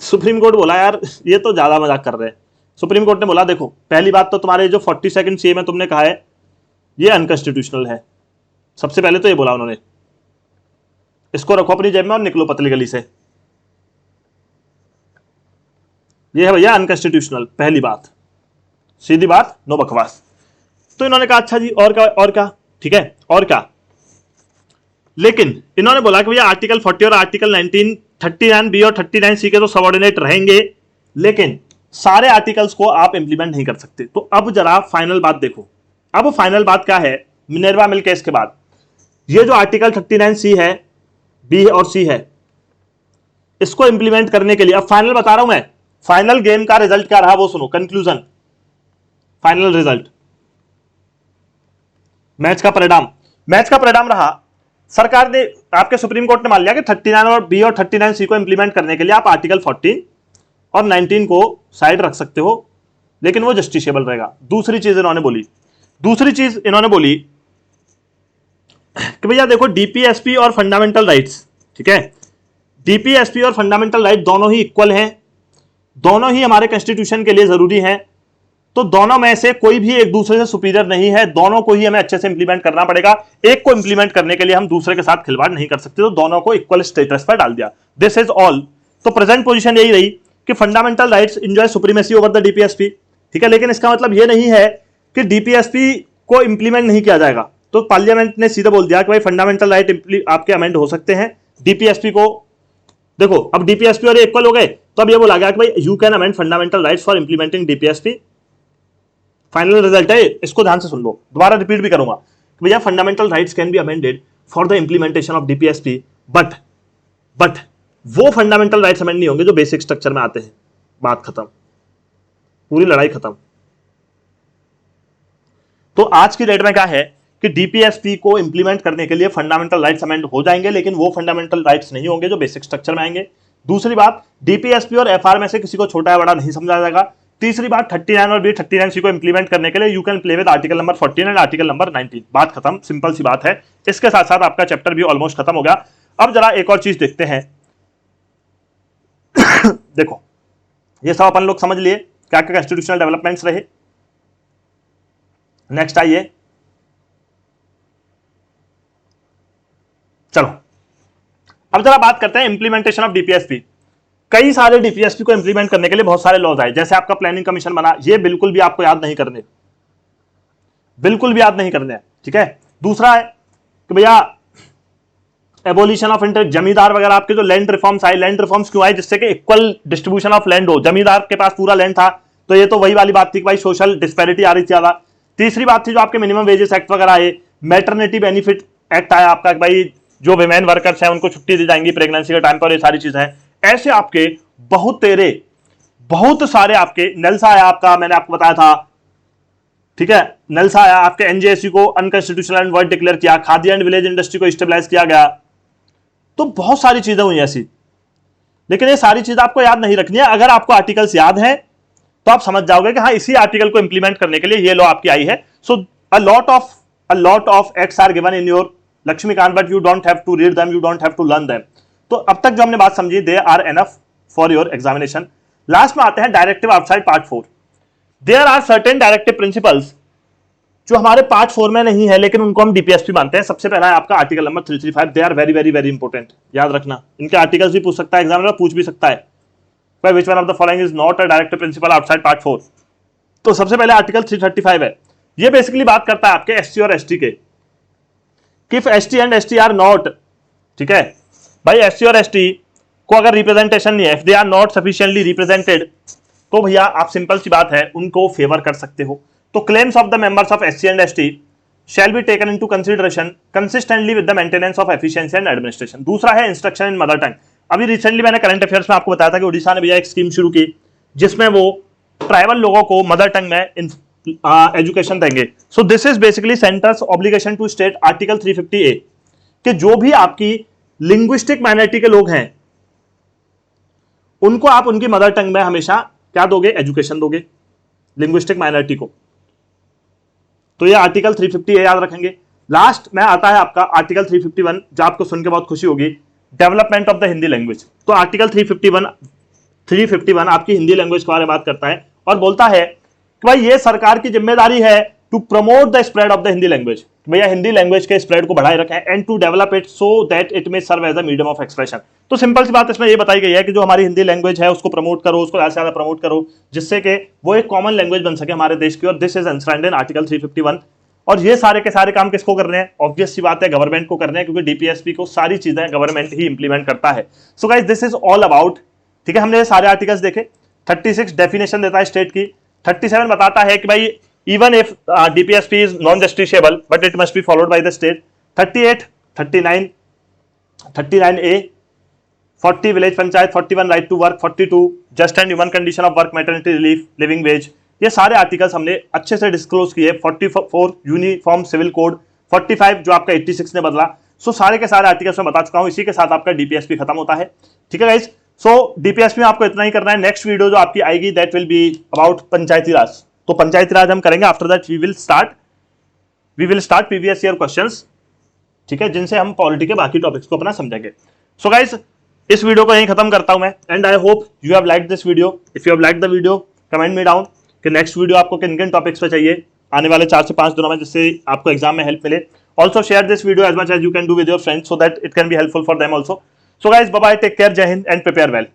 Supreme court बोला यार ये तो ज्यादा मजाक कर रहे हैं। सुप्रीम कोर्ट ने बोला देखो पहली बात तो तुम्हारे जो 42nd CA में तुमने कहा है ये अनकॉन्स्टिट्यूशनल है। सबसे पहले तो ये बोला उन्होंने, इसको रखो अपनी जेब में और निकलो पतली गली से, ये है भैया अनकॉन्स्टिट्यूशनल। पहली बात, सीधी बात, नो बकवास। तो इन्होंने कहा अच्छा जी और क्या, ठीक है और क्या। लेकिन इन्होंने बोला कि भैया आर्टिकल 40 और आर्टिकल 19, 39B और 39C के तो सबऑर्डिनेट रहेंगे, लेकिन सारे आर्टिकल्स को आप इंप्लीमेंट नहीं कर सकते। तो अब जरा फाइनल बात देखो, अब फाइनल बात क्या है मिनर्वा मिल केस के बाद, ये जो आर्टिकल 39C है, B और C है, इसको इंप्लीमेंट करने के लिए, अब फाइनल बता रहा हूं मैं, फाइनल गेम का रिजल्ट क्या रहा वो सुनो, कंक्लूजन, फाइनल रिजल्ट, मैच का परिणाम रहा, सरकार ने, आपके सुप्रीम कोर्ट ने मान लिया कि 39 और B और 39C को इंप्लीमेंट करने के लिए आप आर्टिकल 14 और 19 को साइड रख सकते हो, लेकिन वो जस्टिसेबल रहेगा। दूसरी चीज इन्होंने बोली कि भैया देखो डीपीएसपी और फंडामेंटल राइट्स, ठीक है, डीपीएसपी और फंडामेंटल राइट दोनों ही इक्वल हैं, दोनों ही हमारे कॉन्स्टिट्यूशन के लिए जरूरी हैं, तो दोनों में से कोई भी एक दूसरे से सुपीरियर नहीं है, दोनों को ही हमें अच्छे से इंप्लीमेंट करना पड़ेगा। एक को इंप्लीमेंट करने के लिए हम दूसरे के साथ खिलवाड़ नहीं कर सकते, तो दोनों को इक्वल स्टेटस पर डाल दिया। This is all. तो प्रेजेंट पोजीशन यही रही कि fundamental rights enjoy supremacy over the DPSP, ठीक है, लेकिन इसका मतलब यह नहीं है कि डीपीएसपी को इंप्लीमेंट नहीं किया जाएगा। तो पार्लियामेंट ने सीधे बोल दिया कि भाई फंडामेंटल राइट आपके अमेंड हो सकते हैं, डीपीएसपी को देखो, अब डीपीएसपी और इक्वल हो गए, तो अब ये बोला गया कि भाई you can amend fundamental rights for implementing DPSP. Final result है, इसको ध्यान से सुन लो, दोबारा रिपीट भी करूंगा, भैया fundamental rights can be amended for the implementation of DPSP, but वो फंडामेंटल राइट्स अमेंड नहीं होंगे जो बेसिक स्ट्रक्चर में आते हैं। बात खत्म, पूरी लड़ाई खत्म। तो आज की डेट में क्या है कि डीपीएसपी को इंप्लीमेंट करने के लिए फंडामेंटल राइट्स अमेंड हो जाएंगे, लेकिन वो फंडामेंटल राइट्स नहीं होंगे जो बेसिक स्ट्रक्चर में आएंगे। दूसरी बात, डीपीएसपी और एफआर में से किसी को छोटा या बड़ा नहीं समझा जाएगा। तीसरी बात, 39 और B 39C को इंप्लीमेंट करने के लिए you can play with article number 14 and article number 19। बात खत्म, सिंपल सी बात है। इसके साथ साथ आपका चैप्टर भी ऑलमोस्ट खत्म हो गया। अब जरा एक और चीज देखते हैं देखो ये सब अपन लोग समझ लिए क्या क्या कॉन्स्टिट्यूशनल डेवलपमेंट्स रहे। नेक्स्ट आइए, चलो अब जरा बात करते हैं इंप्लीमेंटेशन ऑफ डीपीएसपी। कई सारे डीपीएसपी को इंप्लीमेंट करने के लिए बहुत सारे लॉज आए, जैसे आपका प्लानिंग कमीशन बना, ये बिल्कुल भी आपको याद नहीं करने, बिल्कुल भी याद नहीं करने, ठीक है। दूसरा है कि भैया एबोलिशन ऑफ इंटर, जमींदार वगैरह आपके जो लैंड रिफॉर्म्स आए, लैंड रिफॉर्म्स क्यों आए, जिससे कि इक्वल डिस्ट्रीब्यूशन ऑफ लैंड हो, जमींदार के पास पूरा लैंड था, तो ये तो वही वाली बात थी कि भाई सोशल डिस्पैरिटी आ रही थी ज्यादा। तीसरी बात थी जो आपके मिनिमम वेजेस एक्ट वगैरह आए, मैटरनिटी बेनिफिट एक्ट आया आपका, भाई जो विमेन वर्कर्स हैं उनको छुट्टी दी जाएंगी प्रेगनेंसी के टाइम पर, ये सारी चीजें हैं। ऐसे आपके बहुत सारे आपके, नेल्सा आया आपका, मैंने आपको बताया था, ठीक है, नेल्सा आया आपके, एनजेएससी को अनकॉन्स्टिट्यूशनल एंड वॉइड डिक्लेयर किया, खादी एंड विलेज इंडस्ट्री को स्टेबलाइज किया गया। तो बहुत सारी चीजें हुई ऐसी, लेकिन ये सारी चीजें आपको याद नहीं रखनी है। अगर आपको आर्टिकल्स याद है तो आप समझ जाओगे कि हाँ इसी आर्टिकल को इंप्लीमेंट करने के लिए ये लॉ आपकी आई है। So a lot of acts are given in your Laxmikanth, but you don't have to read them, you don't have to learn them. तो अब तक जो हमने बात समझी, they are enough for your examination. Last में आते हैं directive outside part 4। There are certain directive principles जो हमारे पार्ट 4 में नहीं है, लेकिन उनको हम डीपीएसपी मानते हैं। सबसे पहला है आपका article number 335। They are very very very important, याद रखना, इनके आर्टिकल्स भी पूछ सकता है एग्जामिनर, पूछ भी सकता है which one of the following is not a directive principle outside part 4। तो सबसे पहले आर्टिकल 335 है, ये बेसिकली बात करता है आपके एससी और एसटी के, कि if ST and ST are not, ठीक है भाई, एसटी और एसटी को अगर रिप्रेजेंटेशन नहीं है, if they are not sufficiently represented, तो भैया आप सिंपल सी बात है उनको फेवर कर सकते हो। तो claims of the members of SC and ST shall be taken into consideration consistently with the maintenance of efficiency and administration. दूसरा है इंस्ट्रक्शन इन मदर टंग। अभी रिसेंटली मैंने करंट अफेयर्स में आपको बताया था कि उड़ीसा ने भैया एक स्कीम शुरू की जिसमें वो ट्राइबल लोगों को मदर टंग में एजुकेशन देंगे। So this is basically centre's obligation to state article 350A कि जो भी आपकी लिंग्विस्टिक माइनॉरिटी के लोग हैं उनको आप उनकी मदर टंग में हमेशा क्या दोगे, एजुकेशन दोगे लिंग्विस्टिक माइनॉरिटी को। तो ये आर्टिकल 350A याद रखेंगे। लास्ट में आता है आपका आर्टिकल 351, जो आपको सुन के बहुत खुशी होगी, development of the Hindi language. तो आर्टिकल 351 आपकी हिंदी लैंग्वेज के बारे में बात करता है और बोलता है कि भाई ये सरकार की जिम्मेदारी है to promote the spread of the Hindi language, भैया हिंदी लैंग्वेज के स्प्रेड को बढ़ाए रखें, and to develop it so that it may serve as a medium of expression. तो सिंपल सी बात इसमें ये बताई गई है कि जो हमारी हिंदी लैंग्वेज है उसको प्रमोट करो, उसको ज्यादा से ज्यादा प्रमोट करो, जिससे कि वो एक कॉमन लैंग्वेज बन सके हमारे देश की। और दिस इज एंश्राइंड इन आर्टिकल 351। और ये सारे के सारे काम किसको करने हैं? ऑब्वियस सी बात है गवर्नमेंट को करने हैं, क्योंकि डीपीएसपी को सारी चीजें गवर्नमेंट ही इंप्लीमेंट करता है। So guys this is all about, ठीक है, हमने ये सारे आर्टिकल्स देखे। 36 डेफिनेशन देता है स्टेट की, 37 बताता है कि भाई even if DPSP is non justiciable but it must be followed by the state. 38, 39, 39A 40 village panchayat, 41 right to work, 42 just and human condition of work, maternity relief, living wage, ये सारे articles हमने अच्छे से डिस्क्लोज किए। 44 uniform civil code, 45 जो आपका 86 ने बदला। सो सारे के सारे आर्टिकल्स में बता चुका हूं। इसी के साथ आपका डीपीएसपी खत्म होता है, ठीक है गाइस। सो डीपीएसपी में आपको इतना ही करना है। नेक्स्ट वीडियो जो आपकी आएगी that will be about Panchayati Raj. तो पंचायती राज हम करेंगे। After that we will start previous year questions, ठीक है, जिनसे हम पॉलिटी के बाकी टॉपिक्स को अपना समझेंगे। सो गाइस इस वीडियो को यहीं खत्म करता हूं मैं, and I hope you have liked this video. If you have liked the video comment me down कि नेक्स्ट वीडियो आपको किन किन टॉपिक्स पे चाहिए आने वाले 4 से 5 दिनों में, जिससे आपको एग्जाम में हेल्प मिले। Also share this video as much as you can do with your friends so that it can be helpful for them also. So guys bye bye, take care, जय हिंद एंड प्रिपेयर वेल।